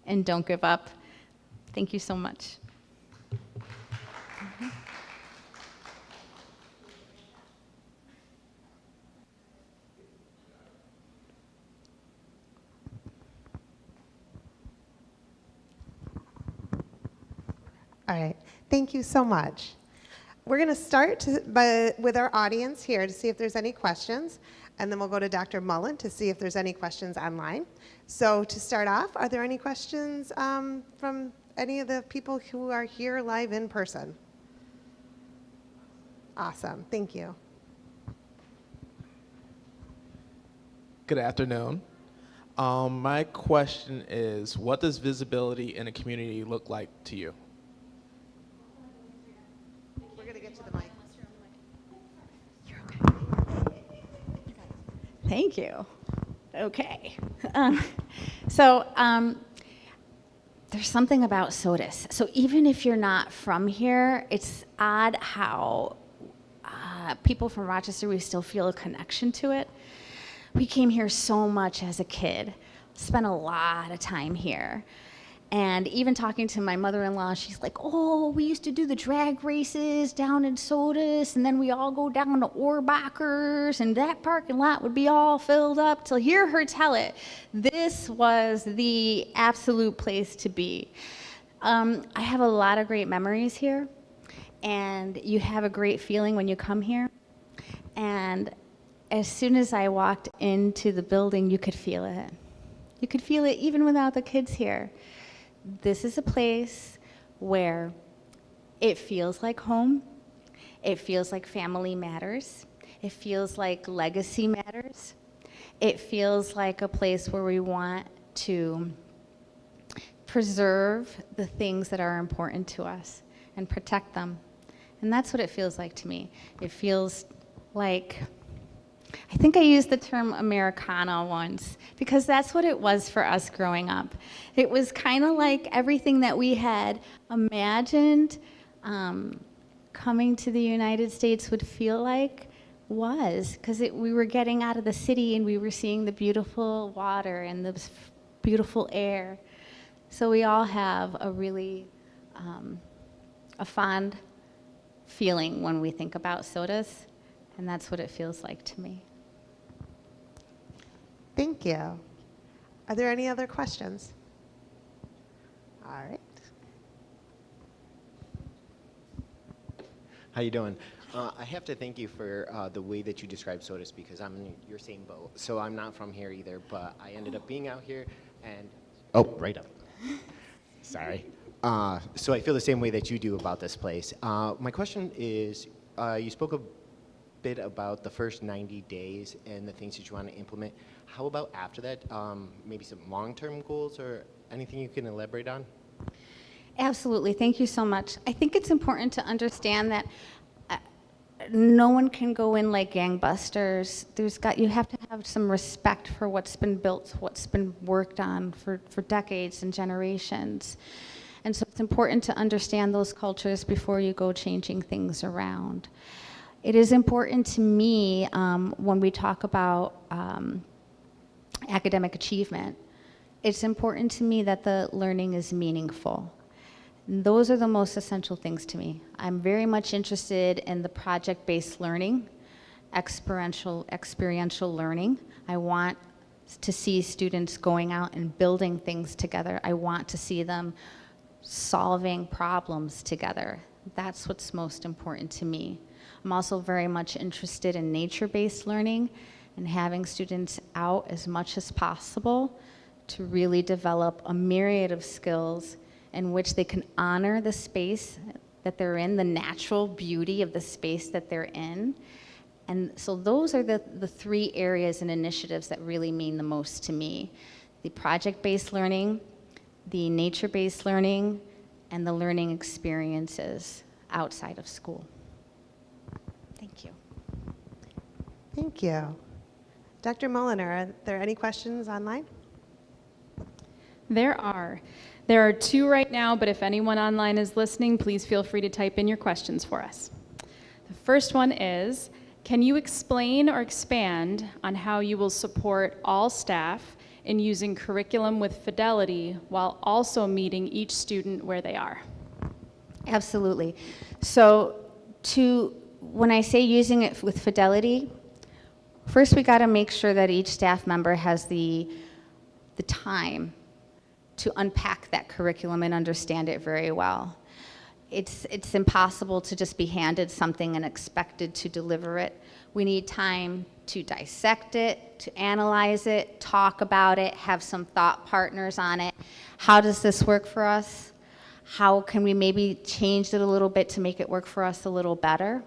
and don't give up. Thank you so much. All right, thank you so much. We're going to start with our audience here to see if there's any questions, and then we'll go to Dr. Mullen to see if there's any questions online. So to start off, are there any questions from any of the people who are here live in person? Awesome, thank you. Good afternoon. My question is, what does visibility in a community look like to you? We're going to get to the mic. You're okay. Thank you. Okay. So there's something about Sodus. So even if you're not from here, it's odd how people from Rochester, we still feel a connection to it. We came here so much as a kid, spent a lot of time here. And even talking to my mother-in-law, she's like, oh, we used to do the drag races down in Sodus, and then we all go down to Ohrbacher's, and that parking lot would be all filled up. To hear her tell it, this was the absolute place to be. I have a lot of great memories here, and you have a great feeling when you come here. And as soon as I walked into the building, you could feel it. You could feel it even without the kids here. This is a place where it feels like home. It feels like family matters. It feels like legacy matters. It feels like a place where we want to preserve the things that are important to us and protect them. And that's what it feels like to me. It feels like, I think I used the term Americana once, because that's what it was for us growing up. It was kind of like everything that we had imagined coming to the United States would feel like was, because we were getting out of the city and we were seeing the beautiful water and the beautiful air. So we all have a really a fond feeling when we think about Sodus, and that's what it feels like to me. Thank you. Are there any other questions? All right. How you doing? I have to thank you for the way that you describe Sodus, because I'm in your same boat. So I'm not from here either, but I ended up being out here and, oh, right up. Sorry. So I feel the same way that you do about this place. My question is, you spoke a bit about the first 90 days and the things that you want to implement. How about after that? Maybe some long-term goals or anything you can elaborate on? Absolutely. Thank you so much. I think it's important to understand that no one can go in like gangbusters. You have to have some respect for what's been built, what's been worked on for decades and generations. And so it's important to understand those cultures before you go changing things around. It is important to me when we talk about academic achievement, it's important to me that the learning is meaningful. Those are the most essential things to me. I'm very much interested in the project-based learning, experiential learning. I want to see students going out and building things together. I want to see them solving problems together. That's what's most important to me. I'm also very much interested in nature-based learning and having students out as much as possible to really develop a myriad of skills in which they can honor the space that they're in, the natural beauty of the space that they're in. And so those are the three areas and initiatives that really mean the most to me. The project-based learning, the nature-based learning, and the learning experiences outside of school. Thank you. Thank you. Dr. Mulliner, are there any questions online? There are. There are two right now, but if anyone online is listening, please feel free to type in your questions for us. The first one is, can you explain or expand on how you will support all staff in using curriculum with fidelity while also meeting each student where they are? Absolutely. So when I say using it with fidelity, first we got to make sure that each staff member has the time to unpack that curriculum and understand it very well. It's impossible to just be handed something and expected to deliver it. We need time to dissect it, to analyze it, talk about it, have some thought partners on it. How does this work for us? How can we maybe change it a little bit to make it work for us a little better?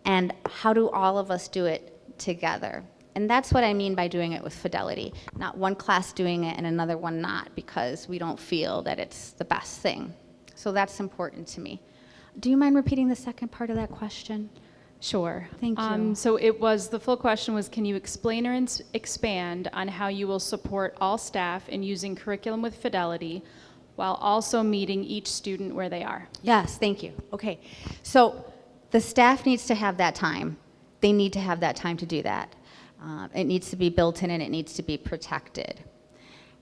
And how do all of us do it together? And that's what I mean by doing it with fidelity. Not one class doing it and another one not, because we don't feel that it's the best thing. So that's important to me. Do you mind repeating the second part of that question? Sure. Thank you. So the full question was, can you explain or expand on how you will support all staff in using curriculum with fidelity while also meeting each student where they are? Yes, thank you. Okay, so the staff needs to have that time. They need to have that time to do that. It needs to be built in and it needs to be protected.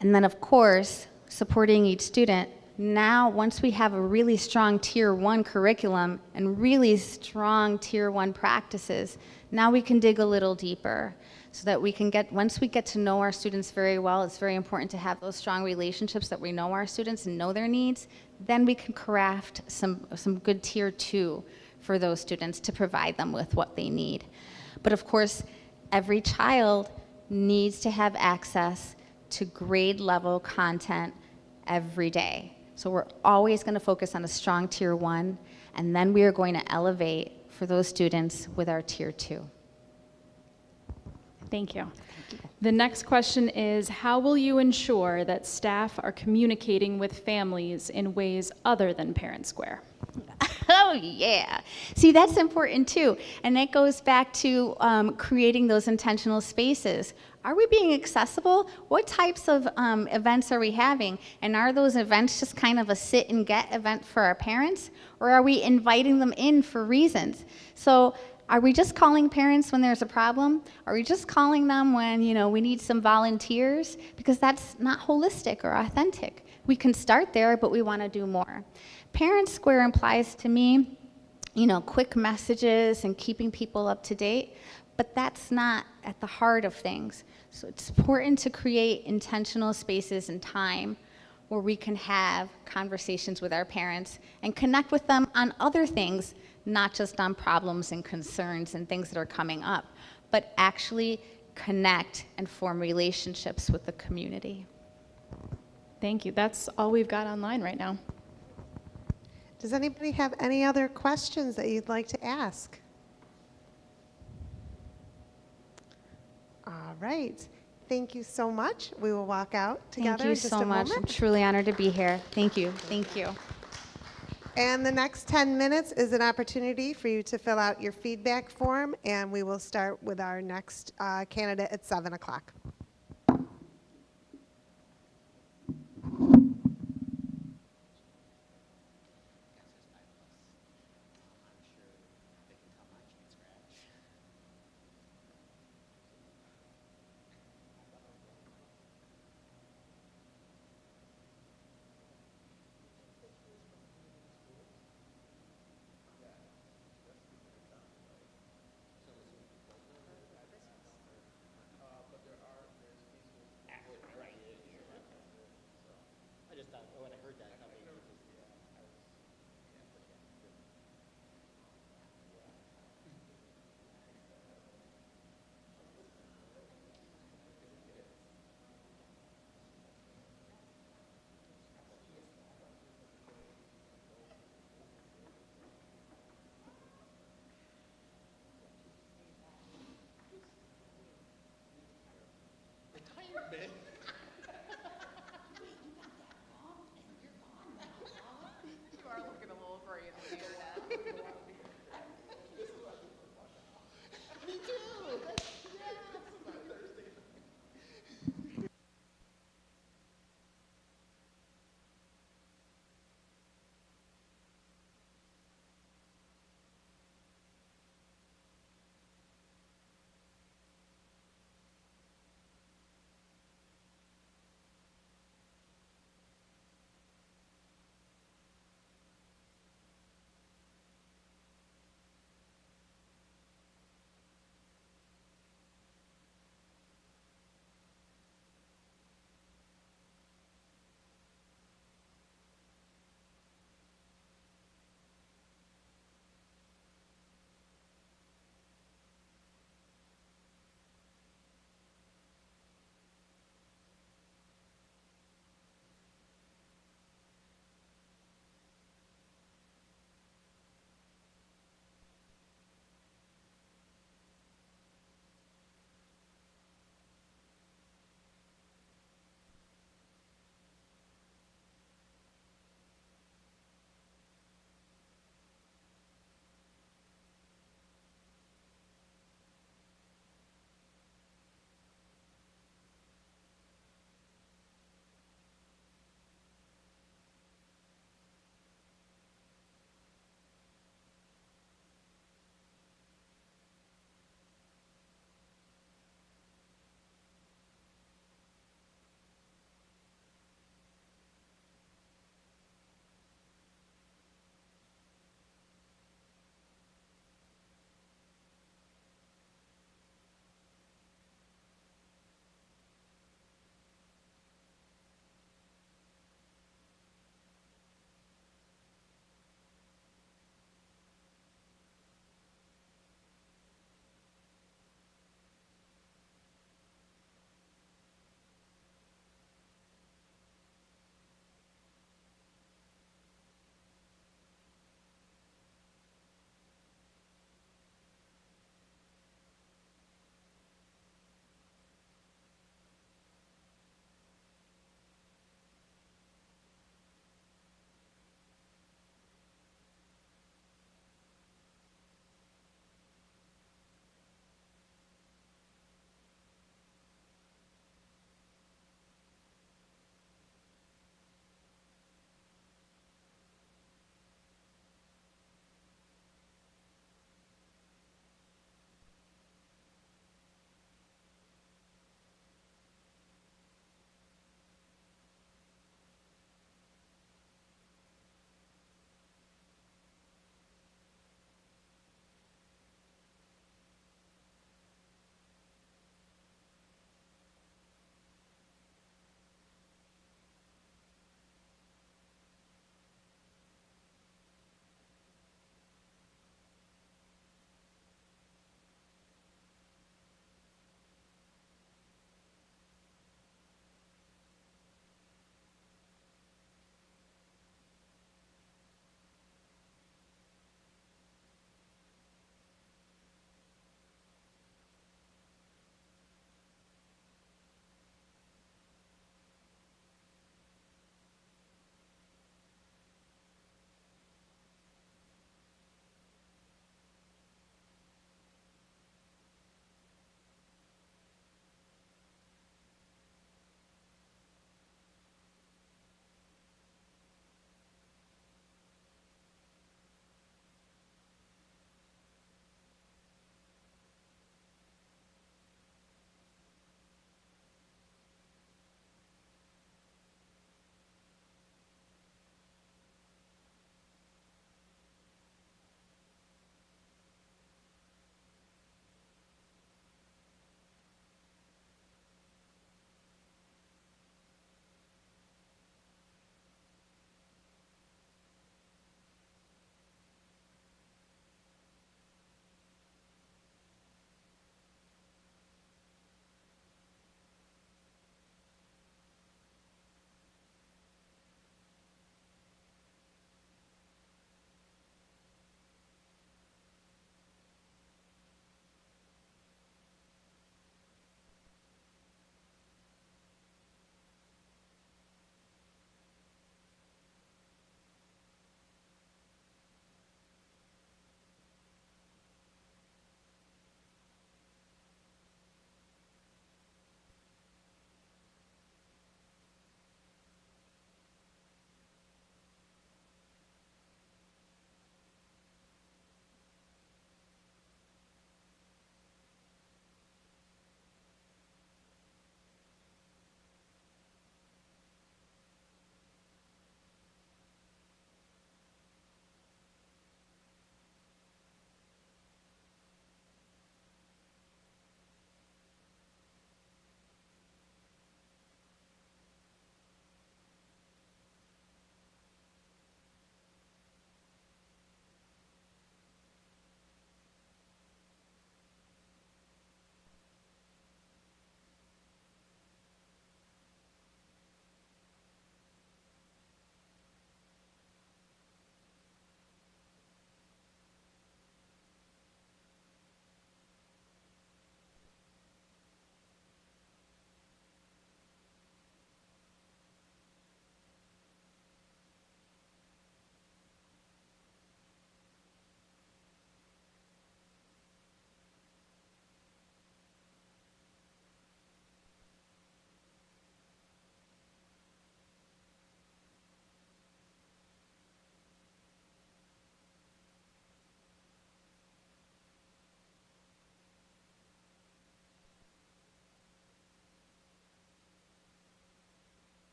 And then, of course, supporting each student. Now, once we have a really strong Tier 1 curriculum and really strong Tier 1 practices, now we can dig a little deeper so that we can once we get to know our students very well, it's very important to have those strong relationships that we know our students and know their needs. Then we can craft some good Tier 2 for those students to provide them with what they need. But of course, every child needs to have access to grade level content every day. So we're always going to focus on a strong Tier 1, and then we are going to elevate for those students with our Tier 2. Thank you. The next question is, how will you ensure that staff are communicating with families in ways other than Parent Square? Oh, yeah. See, that's important too. And that goes back to creating those intentional spaces. Are we being accessible? What types of events are we having? And are those events just kind of a sit and get event for our parents? Or are we inviting them in for reasons? So are we just calling parents when there's a problem? Are we just calling them when, we need some volunteers? Because that's not holistic or authentic. We can start there, but we want to do more. Parent Square implies to me, quick messages and keeping people up to date, but that's not at the heart of things. So it's important to create intentional spaces and time where we can have conversations with our parents and connect with them on other things, not just on problems and concerns and things that are coming up, but actually connect and form relationships with the community. Thank you. That's all we've got online right now. Does anybody have any other questions that you'd like to ask? All right. Thank you so much. We will walk out together Thank you in just so a much. I'm moment. truly honored to be here. Thank you. Thank you. And the next 10 minutes is an opportunity for you to fill out your feedback form, and we will start with our next candidate at 7 o'clock. But there are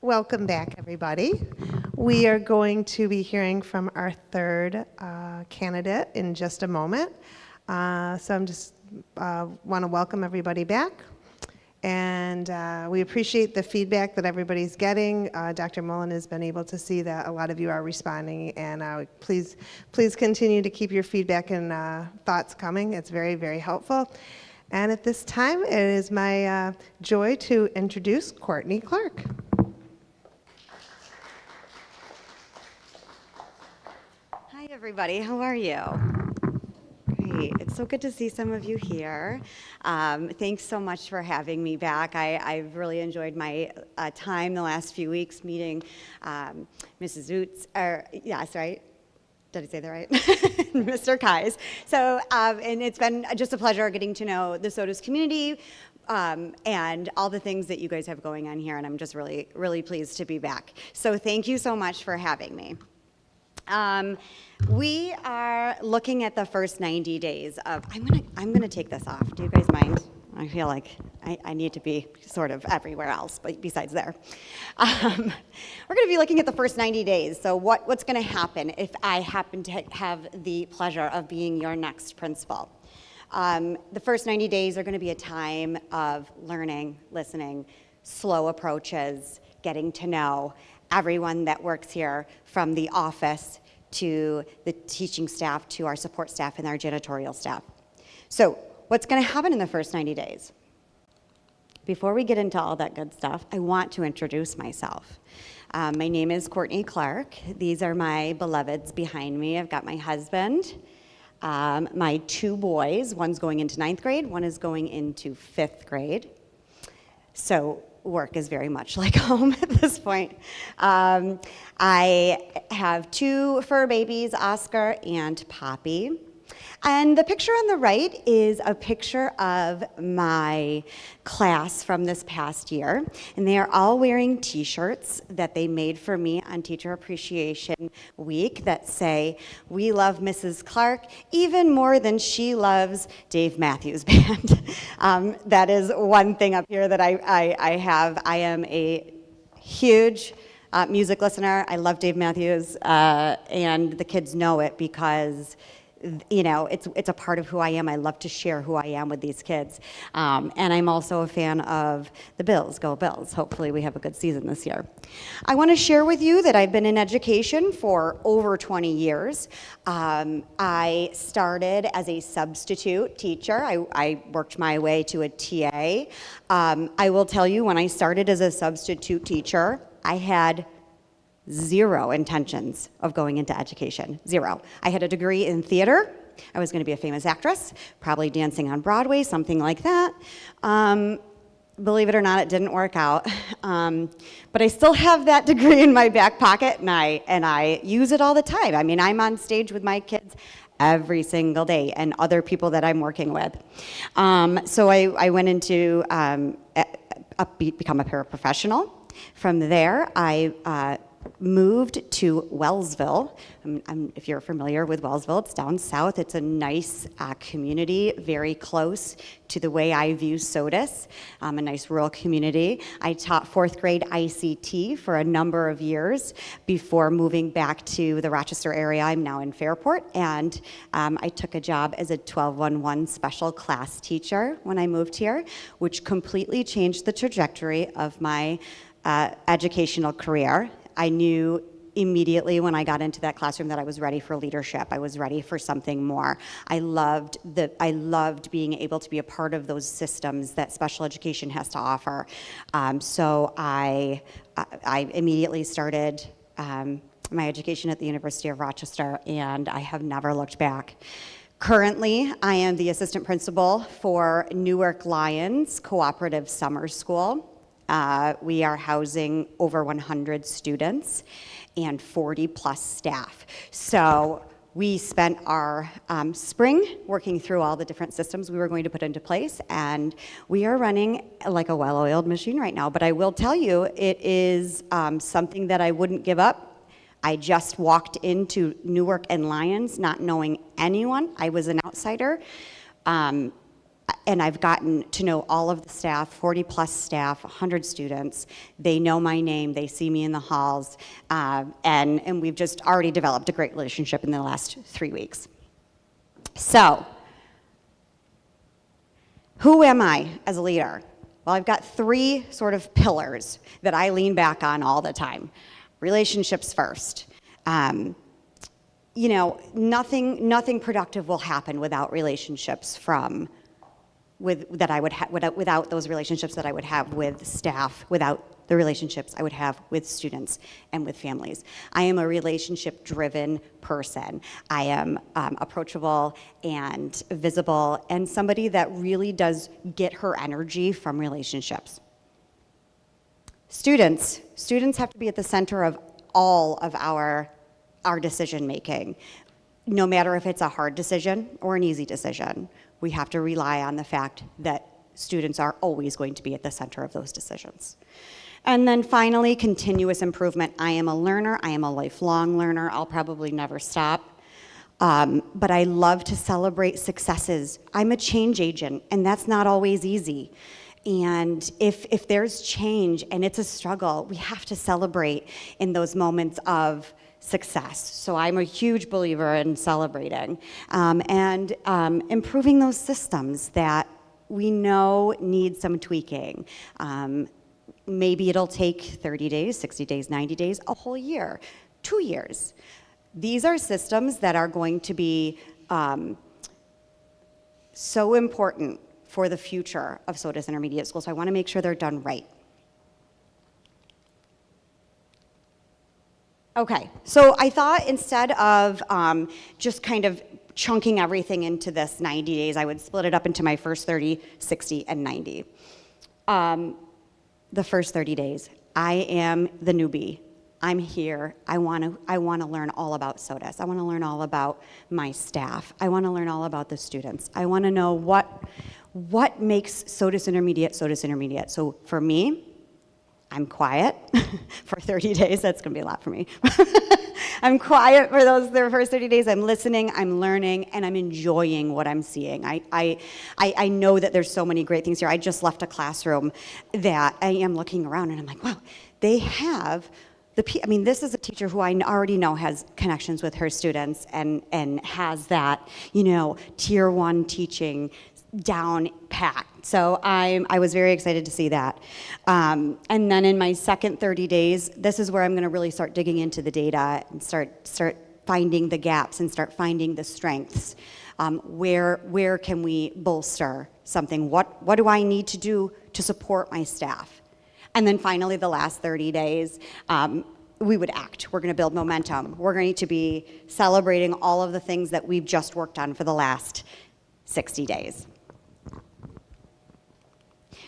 Welcome back, everybody. We are going to be hearing from our third candidate in just a moment. So I'm just want to welcome everybody back. And we appreciate the feedback that everybody's getting. Dr. Mullen has been able to see that a lot of you are responding, and please continue to keep your feedback and thoughts coming. It's very, very helpful. And at this time, it is my joy to introduce Courtney Clark. Hi, everybody. How are you? Great. It's so good to see some of you here. Thanks so much for having me back. I've really enjoyed my time the last few weeks meeting Mrs. Oots, yes, right? Did I say that right? Mr. Kais. So, and it's been just a pleasure getting to know the Sodus community and all the things that you guys have going on here, and I'm just really, really pleased to be back. So thank you so much for having me. We are looking at the first 90 days of, I'm gonna take this off. Do you guys mind? I feel like I need to be sort of everywhere else, but besides there. We're gonna be looking at the first 90 days. So what's gonna happen if I happen to have the pleasure of being your next principal? The first 90 days are gonna be a time of learning, listening, slow approaches, getting to know everyone that works here, from the office to the teaching staff to our support staff and our janitorial staff. So what's going to happen in the first 90 days? Before we get into all that good stuff, I want to introduce myself. My name is Courtney Clark. These are my beloveds behind me. I've got my husband, my two boys. One's going into 9th grade, one is going into 5th grade. So work is very much like home at this point. I have two fur babies, Oscar and Poppy. And the picture on the right is a picture of my class from this past year. And they are all wearing t-shirts that they made for me on Teacher Appreciation Week that say, "We love Mrs. Clark even more than she loves Dave Matthews Band." That is one thing up here that I have. I am a huge music listener. I love Dave Matthews, and the kids know it because you know, it's a part of who I am. I love to share who I am with these kids. And I'm also a fan of the Bills. Go Bills. Hopefully we have a good season this year. I want to share with you that I've been in education for over 20 years. I started as a substitute teacher. I worked my way to a TA. I will tell you, when I started as a substitute teacher, I had zero intentions of going into education, zero. I had a degree in theater. I was going to be a famous actress, probably dancing on Broadway, something like that. Believe it or not, it didn't work out. But I still have that degree in my back pocket, and I use it all the time. I mean, I'm on stage with my kids every single day and other people that I'm working with. So I went into become a paraprofessional. From there, I moved to Wellsville. If you're familiar with Wellsville, it's down south. It's a nice community, very close to the way I view Sodus, a nice rural community. I taught 4th grade ICT for a number of years before moving back to the Rochester area. I'm now in Fairport, and I took a job as a 1211 special class teacher when I moved here, which completely changed the trajectory of my educational career. I knew immediately when I got into that classroom that I was ready for leadership. I was ready for something more. I loved being able to be a part of those systems that special education has to offer. So I immediately started my education at the University of Rochester, and I have never looked back. Currently, I am the assistant principal for Newark Lions Cooperative Summer School. We are housing over 100 students and 40 plus staff. So we spent our spring working through all the different systems we were going to put into place, and we are running like a well-oiled machine right now. But I will tell you, it is something that I wouldn't give up. I just walked into Newark and Lions not knowing anyone. I was an outsider. and I've gotten to know all of the staff, 40 plus staff, 100 students. They know my name, they see me in the halls, and we've just already developed a great relationship in the last 3 weeks. So, who am I as a leader? Well, I've got 3 sort of pillars that I lean back on all the time. Relationships first. You know, nothing productive will happen without relationships without those relationships that I would have with staff, without the relationships I would have with students and with families. I am a relationship-driven person. I am approachable and visible, and somebody that really does get her energy from relationships. Students have to be at the center of all of our decision making. No matter if it's a hard decision or an easy decision, we have to rely on the fact that students are always going to be at the center of those decisions. And then finally, continuous improvement. I am a learner. I am a lifelong learner. I'll probably never stop. But I love to celebrate successes. I'm a change agent, and that's not always easy. And if there's change and it's a struggle, we have to celebrate in those moments of success. So I'm a huge believer in celebrating and improving those systems that we know need some tweaking. Maybe it'll take 30 days, 60 days, 90 days, a whole year, 2 years. These are systems that are going to be so important for the future of Sodus Intermediate School, so I want to make sure they're done right. Okay, so I thought instead of just kind of chunking everything into this 90 days, I would split it up into my first 30, 60, and 90. The first 30 days, I am the newbie. I'm here. I want to learn all about Sodus. I want to learn all about my staff. I want to learn all about the students. I want to know what makes Sodus Intermediate Sodus Intermediate. So for me, I'm quiet for 30 days. That's going to be a lot for me. I'm quiet for the first 30 days. I'm listening, I'm learning, and I'm enjoying what I'm seeing. I know that there's so many great things here. I just left a classroom that I am looking around, and I'm like, wow, they have this is a teacher who I already know has connections with her students and has that, tier 1 teaching down packed. So I was very excited to see that. And then in my second 30 days, this is where I'm going to really start digging into the data and start finding the gaps and start finding the strengths. Where can we bolster something? What do I need to do to support my staff? And then finally, the last 30 days, we would act. We're going to build momentum. We're going to be celebrating all of the things that we've just worked on for the last 60 days.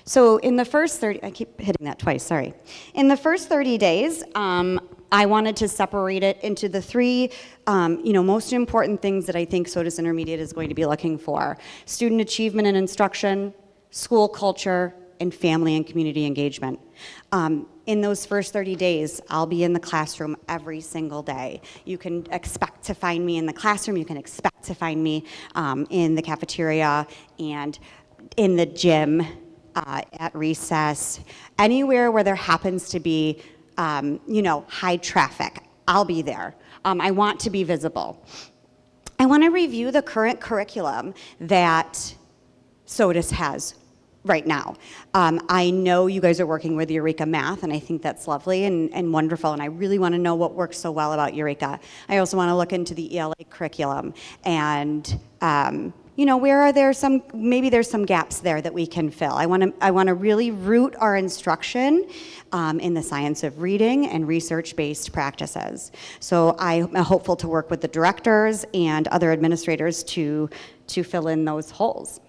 So in the first 30, I keep hitting that twice, sorry. In the first 30 days, I wanted to separate it into the 3 most important things that I think Sodus Intermediate is going to be looking for: student achievement and instruction, school culture, and family and community engagement. In those first 30 days, I'll be in the classroom every single day. You can expect to find me in the classroom. You can expect to find me in the cafeteria and in the gym, at recess, anywhere where there happens to be, high traffic. I'll be there. I want to be visible. I want to review the current curriculum that Sodus has right now. I know you guys are working with Eureka Math, and I think that's lovely and wonderful, and I really want to know what works so well about Eureka. I also want to look into the ELA curriculum and where are there maybe there's some gaps there that we can fill. I want to really root our instruction in the science of reading and research-based practices. So I'm hopeful to work with the directors and other administrators to fill in those holes.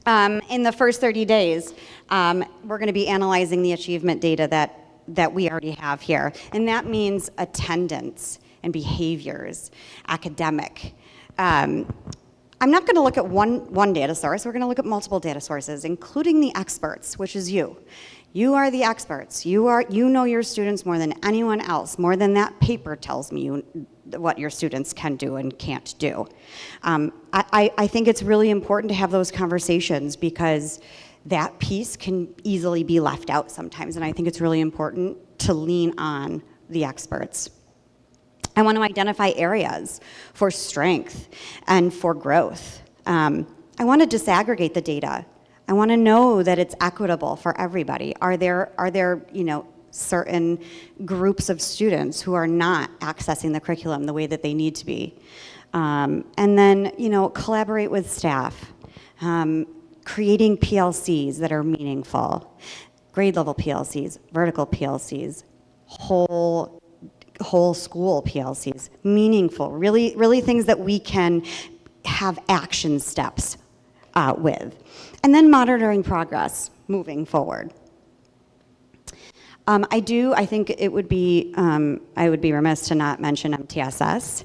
In the first 30 days, we're going to be analyzing the achievement data that we already have here. And that means attendance and behaviors, academic. I'm not going to look at one data source. We're going to look at multiple data sources, including the experts, which is you. You are the experts. You know your students more than anyone else, more than that paper tells me what your students can do and can't do. I think it's really important to have those conversations because that piece can easily be left out sometimes, and I think it's really important to lean on the experts. I want to identify areas for strength and for growth. I want to disaggregate the data. I want to know that it's equitable for everybody. Are there certain groups of students who are not accessing the curriculum the way that they need to be? And then, collaborate with staff. Creating PLCs that are meaningful, grade level PLCs, vertical PLCs, whole school PLCs, meaningful, really things that we can have action steps with. And then monitoring progress moving forward. I think it would be, I would be remiss to not mention MTSS.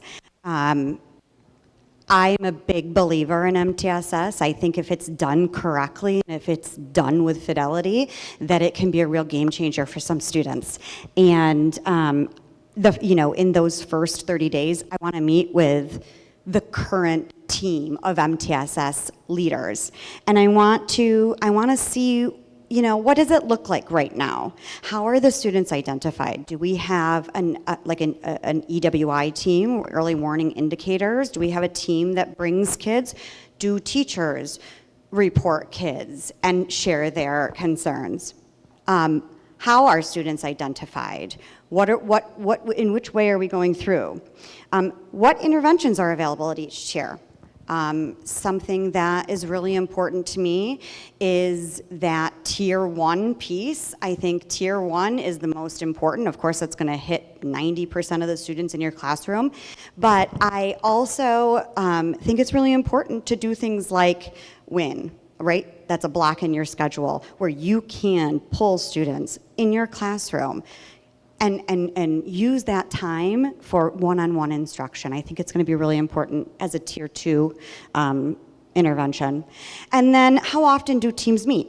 I'm a big believer in MTSS. I think if it's done correctly and if it's done with fidelity, that it can be a real game changer for some students. And in those first 30 days, I want to meet with the current team of MTSS leaders, and I want to see, what does it look like right now? How are the students identified? Do we have an EWI team, early warning indicators? Do we have a team that brings kids? Do teachers report kids and share their concerns? How are students identified? In which way are we going through? What interventions are available at each tier? Something that is really important to me is that tier 1 piece. I think tier 1 is the most important. Of course, it's going to hit 90% of the students in your classroom. But I also think it's really important to do things like WIN, right? That's a block in your schedule where you can pull students in your classroom and use that time for one-on-one instruction. I think it's going to be really important as a tier 2 intervention. And then how often do teams meet?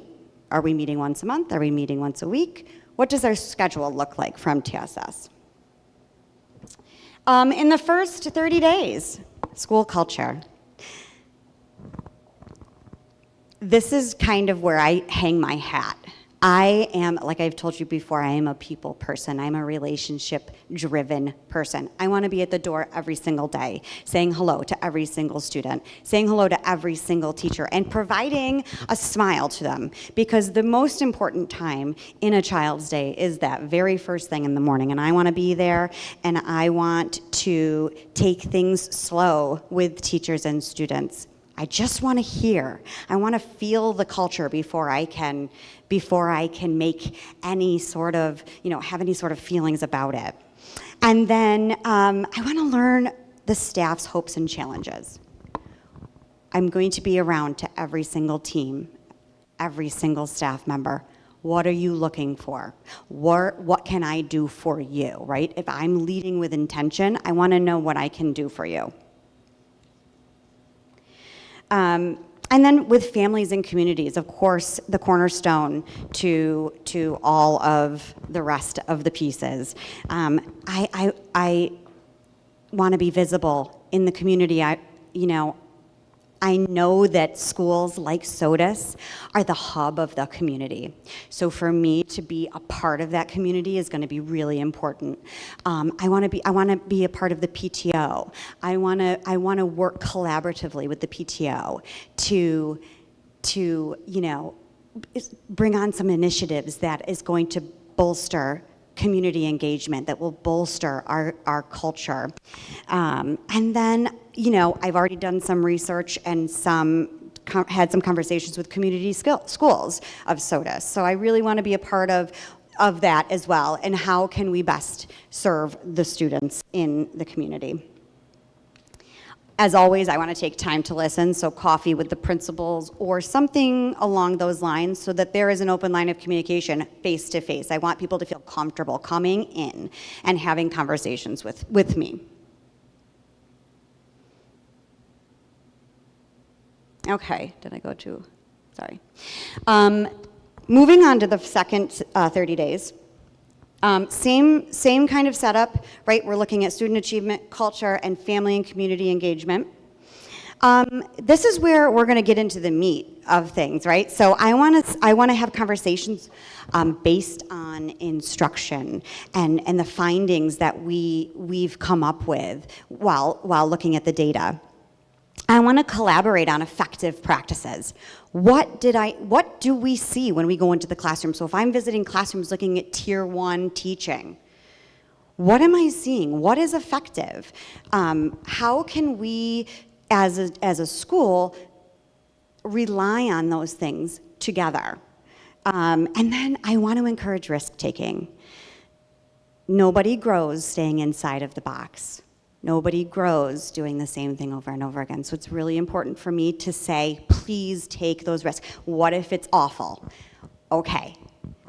Are we meeting once a month? Are we meeting once a week? What does our schedule look like from TSS? In the first 30 days, school culture. This is kind of where I hang my hat. I am, like I've told you before, I am a people person. I'm a relationship-driven person. I want to be at the door every single day, saying hello to every single student, saying hello to every single teacher, and providing a smile to them. Because the most important time in a child's day is that very first thing in the morning. And I want to be there, and I want to take things slow with teachers and students. I just want to hear. I want to feel the culture before I can make any sort of, have any sort of feelings about it. And then I want to learn the staff's hopes and challenges. I'm going to be around to every single team, every single staff member. What are you looking for? What can I do for you, right? If I'm leading with intention, I want to know what I can do for you. And then with families and communities, of course, the cornerstone to all of the rest of the pieces. I want to be visible in the community. I know that schools like Sodus are the hub of the community. So for me to be a part of that community is going to be really important. I want to be a part of the PTO. I want to work collaboratively with the PTO to bring on some initiatives that is going to bolster community engagement, that will bolster our culture. And then, I've already done some research and had some conversations with community schools of Sodus. So I really want to be a part of that as well, and how can we best serve the students in the community. As always, I want to take time to listen, so coffee with the principals or something along those lines so that there is an open line of communication face to face. I want people to feel comfortable coming in and having conversations with me. Okay, did I go to, sorry. Moving on to the second 30 days. Same kind of setup, right? We're looking at student achievement, culture, and family and community engagement. This is where we're going to get into the meat of things, right? So I want to have conversations based on instruction and the findings that we've come up with while looking at the data. I want to collaborate on effective practices. What do we see when we go into the classroom? So if I'm visiting classrooms looking at Tier 1 teaching, what am I seeing? What is effective? How can we, as a school, rely on those things together? And then I want to encourage risk-taking. Nobody grows staying inside of the box. Nobody grows doing the same thing over and over again. So it's really important for me to say, please take those risks. What if it's awful? Okay,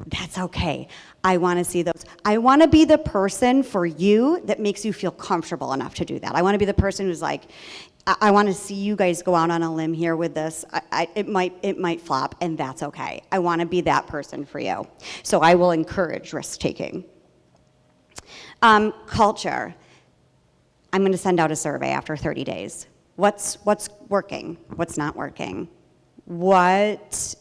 that's okay. I want to see those. I want to be the person for you that makes you feel comfortable enough to do that. I want to be the person who's like, I want to see you guys go out on a limb here with this. It might flop, and that's okay. I want to be that person for you. So I will encourage risk-taking. Culture. I'm going to send out a survey after 30 days. What's working? What's not working? What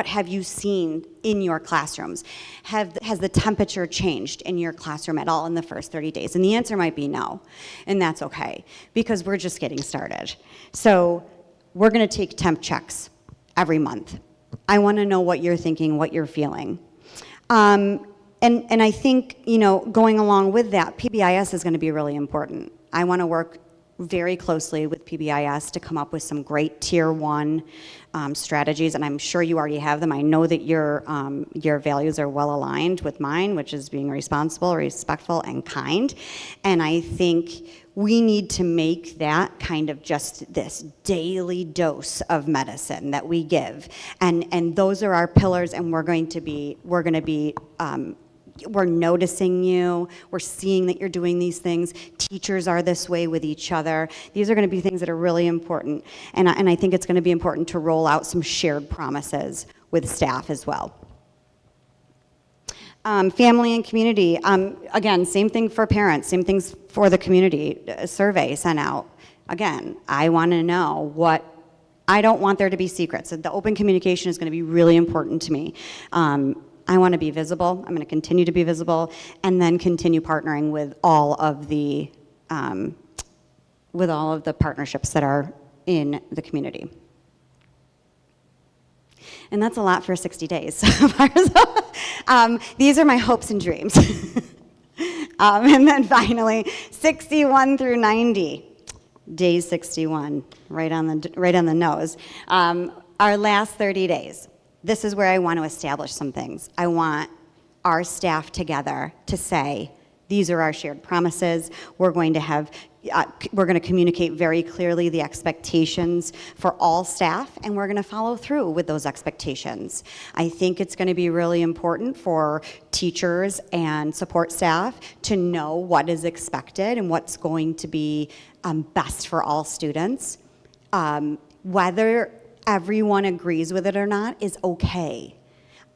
have you seen in your classrooms? Has the temperature changed in your classroom at all in the first 30 days? And the answer might be no, and that's okay, because we're just getting started. So we're going to take temp checks every month. I want to know what you're thinking, what you're feeling. And I think, going along with that, PBIS is going to be really important. I want to work very closely with PBIS to come up with some great Tier 1 strategies, and I'm sure you already have them. I know that your values are well aligned with mine, which is being responsible, respectful, and kind. And I think we need to make that kind of just this daily dose of medicine that we give. And those are our pillars, and we're noticing you. We're seeing that you're doing these things. Teachers are this way with each other. These are going to be things that are really important. And I think it's going to be important to roll out some shared promises with staff as well. Family and community. Again, same thing for parents. Same things for the community survey sent out. Again, I want to know I don't want there to be secrets. So the open communication is going to be really important to me. I want to be visible. I'm going to continue to be visible, and then continue partnering with all of the partnerships that are in the community. And that's a lot for 60 days so far. These are my hopes and dreams. And then finally, 61 through 90. Day 61, right on the nose. Our last 30 days. This is where I want to establish some things. I want our staff together to say, these are our shared promises. We're going to communicate very clearly the expectations for all staff, and we're going to follow through with those expectations. I think it's going to be really important for teachers and support staff to know what is expected and what's going to be best for all students. Whether everyone agrees with it or not is okay.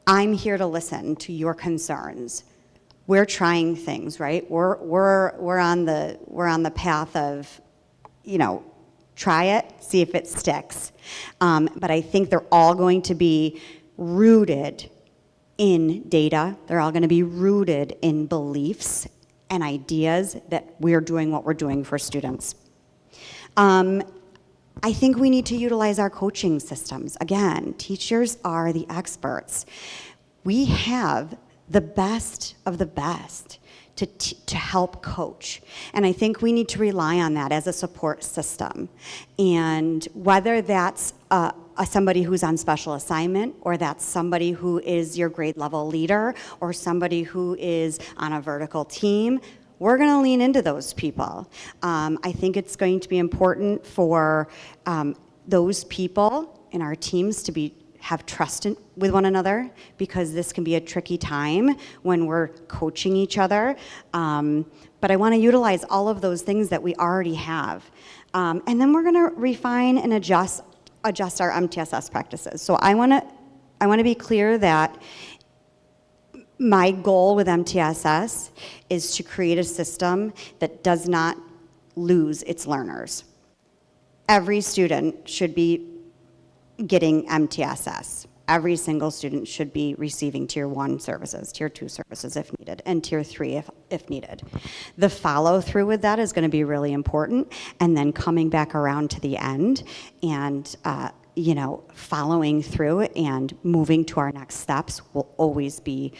I'm here to listen to your concerns. We're trying things, right? We're on the path of, try it, see if it sticks. But I think they're all going to be rooted in data. They're all going to be rooted in beliefs and ideas that we're doing what we're doing for students. I think we need to utilize our coaching systems. Again, teachers are the experts. We have the best of the best to help coach. And I think we need to rely on that as a support system. And whether that's somebody who's on special assignment, or that's somebody who is your grade level leader, or somebody who is on a vertical team, we're going to lean into those people. I think it's going to be important for those people in our teams to have trust with one another, because this can be a tricky time when we're coaching each other. But I want to utilize all of those things that we already have. And then we're going to refine and adjust our MTSS practices. So I want to be clear that My goal with MTSS is to create a system that does not lose its learners. Every student should be getting MTSS. Every single student should be receiving Tier 1 services, Tier 2 services if needed, and Tier 3 if needed. The follow through with that is going to be really important, and then coming back around to the end and following through and moving to our next steps will always be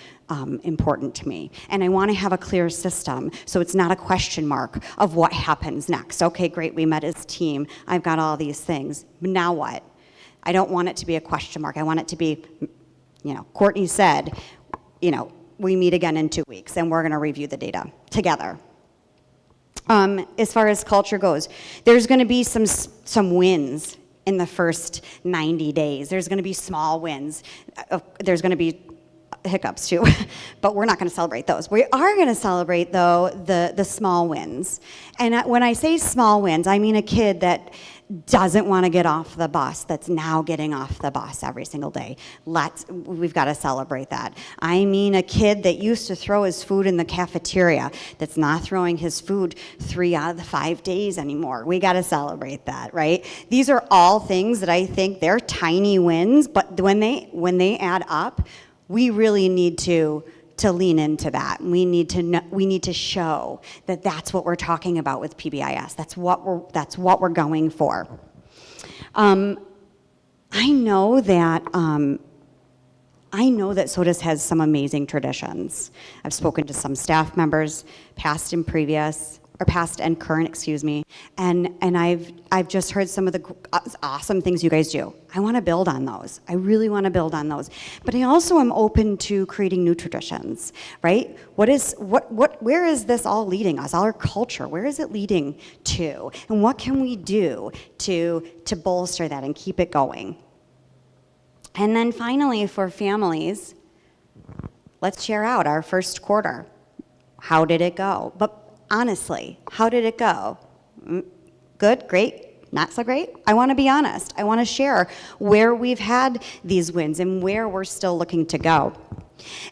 important to me. And I want to have a clear system so it's not a question mark of what happens next. Okay, great, we met as a team. I've got all these things. Now what? I don't want it to be a question mark. I want it to be, Courtney said, we meet again in 2 weeks and we're going to review the data together. As far as culture goes, there's going to be some wins in the first 90 days. There's going to be small wins. There's going to be hiccups too, but we're not going to celebrate those. We are going to celebrate, though, the small wins. And when I say small wins, I mean a kid that doesn't want to get off the bus that's now getting off the bus every single day. We've got to celebrate that. I mean a kid that used to throw his food in the cafeteria that's not throwing his food 3 out of the 5 days anymore. We got to celebrate that, right? These are all things that I think they're tiny wins, but when they add up, we really need to lean into that. We need to show that that's what we're talking about with PBIS. That's what we're going for. I know that Sodus has some amazing traditions. I've spoken to some staff members, past and current, and I've just heard some of the awesome things you guys do. I want to build on those. I really want to build on those. But I also am open to creating new traditions, right? Where is this all leading us? Our culture, where is it leading to? And what can we do to bolster that and keep it going? And then finally, for families, let's share out our first quarter. How did it go? But honestly, how did it go? Good, great, not so great? I want to be honest. I want to share where we've had these wins and where we're still looking to go.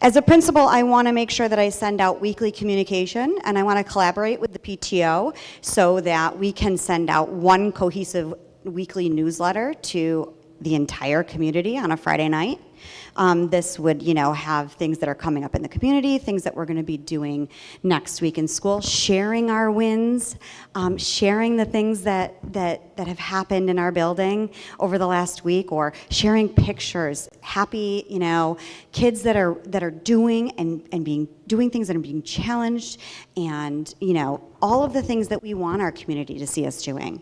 As a principal, I want to make sure that I send out weekly communication, and I want to collaborate with the PTO so that we can send out one cohesive weekly newsletter to the entire community on a Friday night. This would, have things that are coming up in the community, things that we're going to be doing next week in school, sharing our wins, sharing the things that have happened in our building over the last week, or sharing pictures, happy, kids that are doing and doing things that are being challenged, and all of the things that we want our community to see us doing.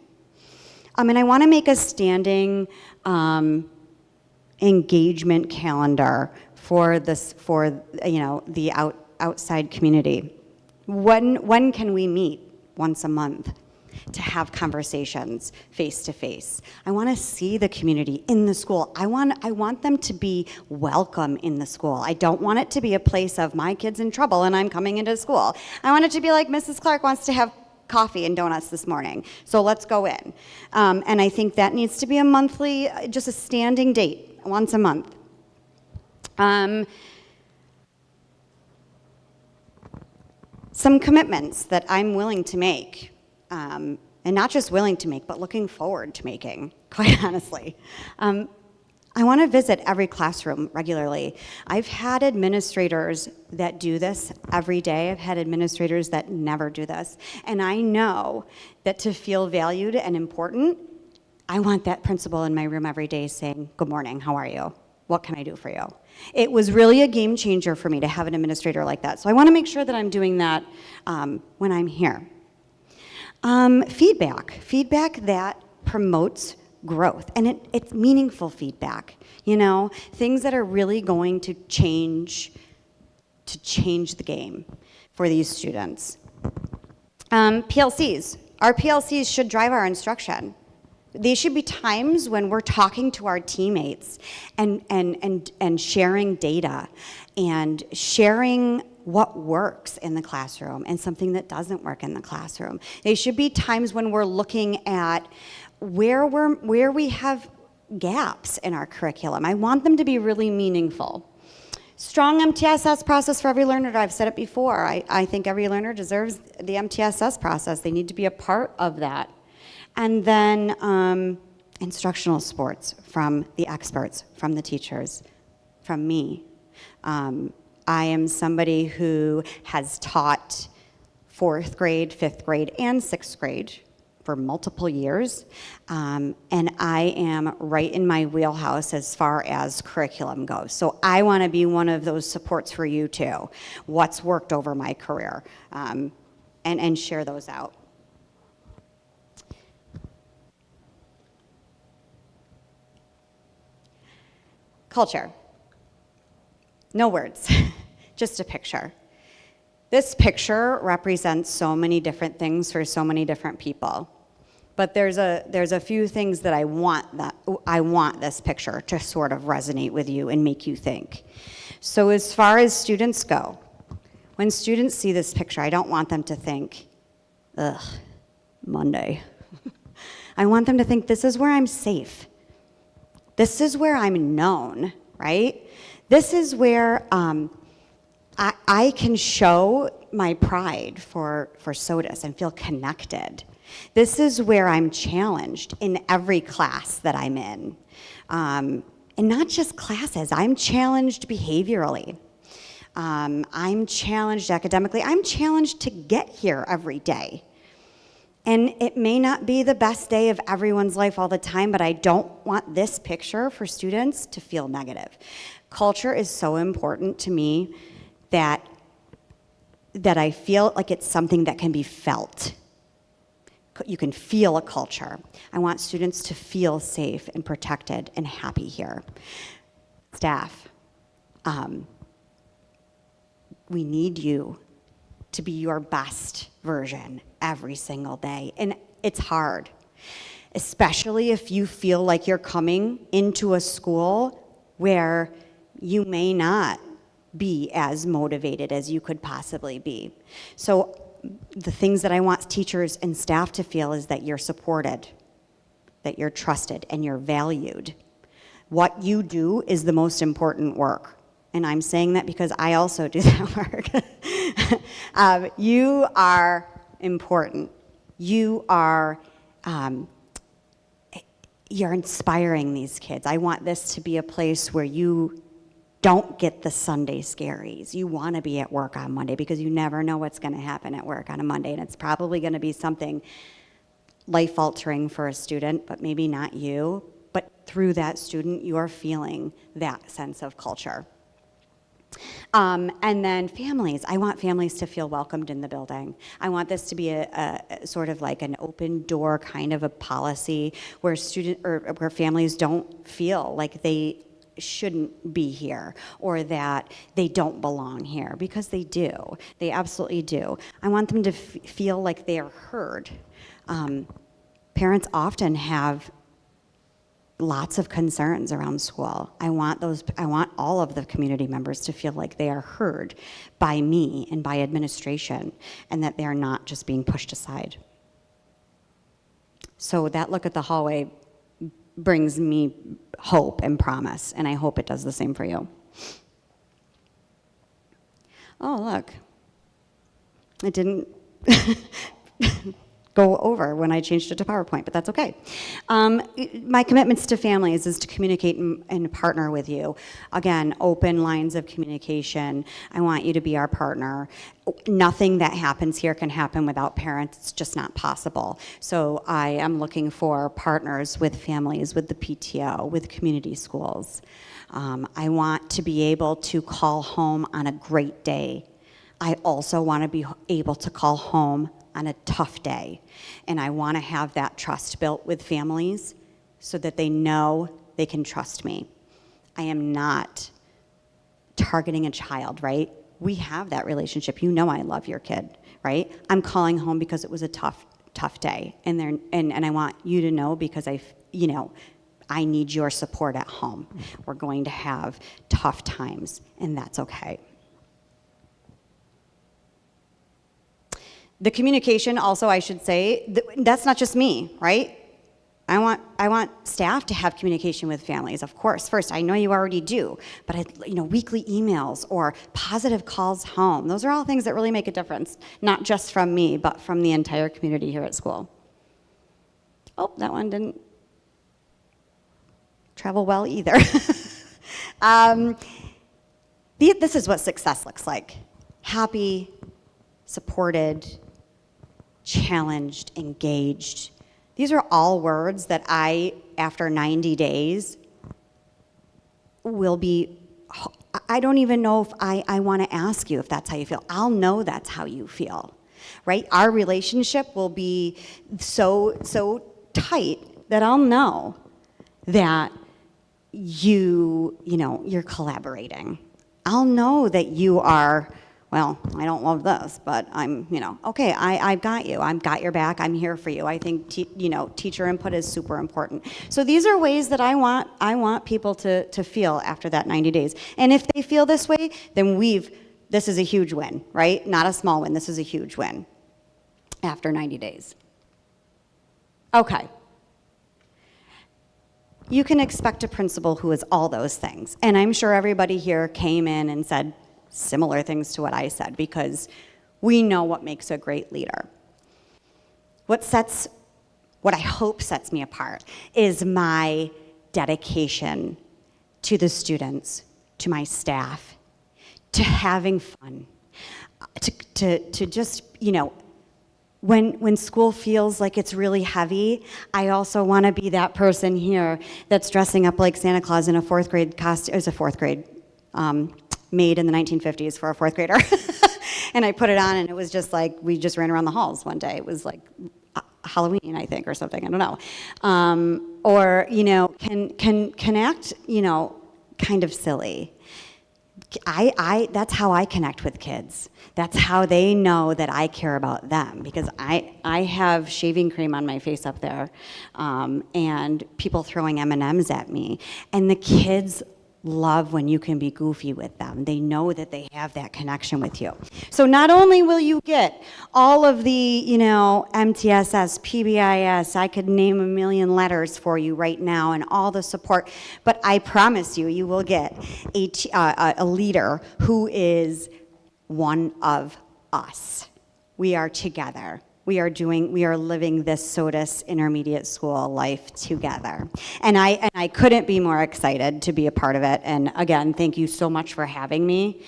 And I want to make a standing engagement calendar for the outside community. When can we meet? Once a month to have conversations face to face. I want to see the community in the school. I want them to be welcome in the school. I don't want it to be a place of my kid's in trouble and I'm coming into school. I want it to be like Mrs. Clark wants to have coffee and donuts this morning, so let's go in. And I think that needs to be a monthly, just a standing date, once a month. Some commitments that I'm willing to make, and not just willing to make, but looking forward to making, quite honestly. I want to visit every classroom regularly. I've had administrators that do this every day. I've had administrators that never do this. And I know that to feel valued and important, I want that principal in my room every day saying, "Good morning, how are you? What can I do for you?" It was really a game changer for me to have an administrator like that. So I want to make sure that I'm doing that when I'm here. Feedback that promotes growth, and it's meaningful feedback, things that are really going to change the game for these students. PLCs. Our PLCs should drive our instruction. They should be times when we're talking to our teammates and sharing data and sharing what works in the classroom and something that doesn't work in the classroom. They should be times when we're looking at where we have gaps in our curriculum. I want them to be really meaningful. Strong MTSS process for every learner. I've said it before. I think every learner deserves the MTSS process. They need to be a part of that. And then instructional supports from the experts, from the teachers, from me. I am somebody who has taught 4th grade, 5th grade, and 6th grade for multiple years. And I am right in my wheelhouse as far as curriculum goes. So I want to be one of those supports for you too. What's worked over my career, and share those out. Culture. No words, just a picture. This picture represents so many different things for so many different people. But there's a few things that I want this picture to sort of resonate with you and make you think. So as far as students go, when students see this picture, I don't want them to think, ugh, Monday. I want them to think, this is where I'm safe. This is where I'm known, right? This is where I can show my pride for Sodus and feel connected. This is where I'm challenged in every class that I'm in. And not just classes, I'm challenged behaviorally. I'm challenged academically. I'm challenged to get here every day. And it may not be the best day of everyone's life all the time, but I don't want this picture for students to feel negative. Culture is so important to me that I feel like it's something that can be felt. You can feel a culture. I want students to feel safe and protected and happy here. Staff, we need you to be your best version every single day. And it's hard, especially if you feel like you're coming into a school where you may not be as motivated as you could possibly be. So the things that I want teachers and staff to feel is that you're supported, that you're trusted, and you're valued. What you do is the most important work. And I'm saying that because I also do that work. You are important. You are, you're inspiring these kids. I want this to be a place where you don't get the Sunday scaries. You want to be at work on Monday because you never know what's going to happen at work on a Monday, and it's probably going to be something life-altering for a student, but maybe not you. But through that student, you are feeling that sense of culture. And then families. I want families to feel welcomed in the building. I want this to be a sort of like an open door kind of a policy where where families don't feel like they shouldn't be here or that they don't belong here, because they do. They absolutely do. I want them to feel like they are heard. Parents often have lots of concerns around school. I want all of the community members to feel like they are heard by me and by administration, and that they're not just being pushed aside. So that look at the hallway brings me hope and promise, and I hope it does the same for you. Oh, look. It didn't go over when I changed it to PowerPoint, but that's okay. My commitments to families is to communicate and partner with you. Again, open lines of communication. I want you to be our partner. Nothing that happens here can happen without parents. It's just not possible. So I am looking for partners with families, with the PTO, with community schools. I want to be able to call home on a great day. I also want to be able to call home on a tough day. And I want to have that trust built with families so that they know they can trust me. I am not targeting a child, right? We have that relationship. You know I love your kid, right? I'm calling home because it was a tough day. And I want you to know because I need your support at home. We're going to have tough times, and that's okay. The communication also, I should say, that's not just me, right? I want staff to have communication with families, of course. First, I know you already do, but weekly emails or positive calls home. Those are all things that really make a difference, not just from me, but from the entire community here at school. Oh, that one didn't travel well either. This is what success looks like. Happy, supported, challenged, engaged. These are all words that after 90 days, I don't even know if I want to ask you if that's how you feel. I'll know that's how you feel, right? Our relationship will be so tight that I'll know that you're collaborating. I'll know that you are, well, I don't love this, but I'm, okay, I've got you. I've got your back. I'm here for you. I think, teacher input is super important. So these are ways that I want people to feel after that 90 days. And if they feel this way, then this is a huge win, right? Not a small win. This is a huge win after 90 days. Okay. You can expect a principal who is all those things. And I'm sure everybody here came in and said similar things to what I said, because we know what makes a great leader. What I hope sets me apart is my dedication to the students, to my staff, to having fun, to just, when school feels like it's really heavy, I also want to be that person here that's dressing up like Santa Claus in a fourth grade costume. It was a fourth grade, made in the 1950s for a fourth grader. And I put it on, and it was just like, we just ran around the halls one day. It was like Halloween, I think, or something, I don't know. Or, can act, kind of silly. That's how I connect with kids. That's how they know that I care about them, because I have shaving cream on my face up there, and people throwing M&Ms at me, and the kids love when you can be goofy with them. They know that they have that connection with you. So not only will you get all of the, MTSS, PBIS, I could name a million letters for you right now, and all the support, but I promise you will get a leader who is one of us. We are together. We are living this Sodus intermediate school life together. And I couldn't be more excited to be a part of it. And again, thank you so much for having me.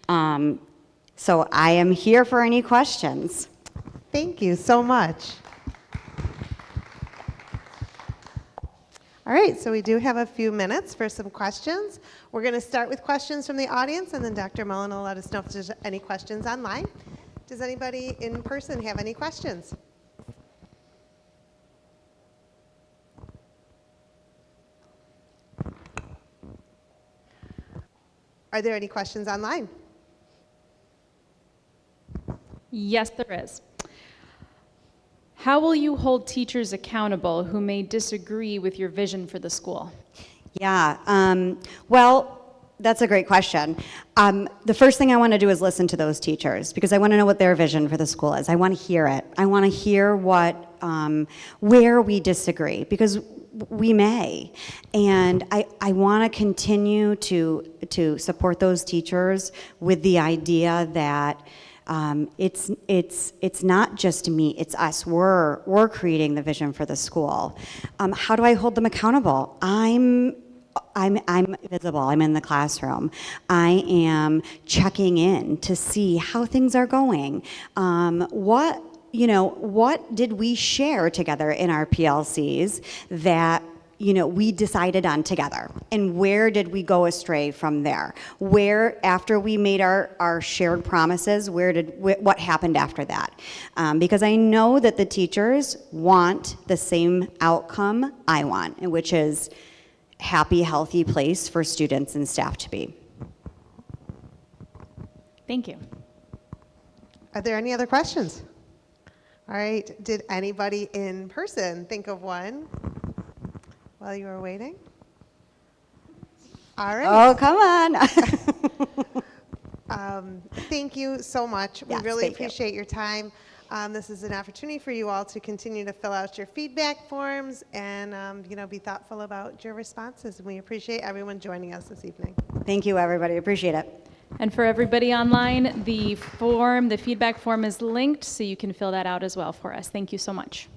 So I am here for any questions. Thank you so much. All right, so we do have a few minutes for some questions. We're going to start with questions from the audience, and then Dr. Mullen will let us know if there's any questions online. Does anybody in person have any questions? Are there any questions online? Yes, there is. How will you hold teachers accountable who may disagree with your vision for the school? Yeah, well, that's a great question. The first thing I want to do is listen to those teachers, because I want to know what their vision for the school is. I want to hear it. I want to hear where we disagree, because we may. And I want to continue to support those teachers with the idea that it's not just me, it's us. We're creating the vision for the school. How do I hold them accountable? I'm visible. I'm in the classroom. I am checking in to see how things are going. What did we share together in our PLCs that we decided on together, and where did we go astray from there? Where, after we made our shared promises, what happened after that? Because I know that the teachers want the same outcome I want, which is happy, healthy place for students and staff to be. Thank you. Are there any other questions? All right, did anybody in person think of one while you were waiting? All right. Oh, come on. Thank you so much. Yes, we really thank you. appreciate your time. This is an opportunity for you all to continue to fill out your feedback forms and be thoughtful about your responses. And we appreciate everyone joining us this evening. Thank you, everybody. Appreciate it. And for everybody online, the feedback form is linked, so you can fill that out as well for us. Thank you so much.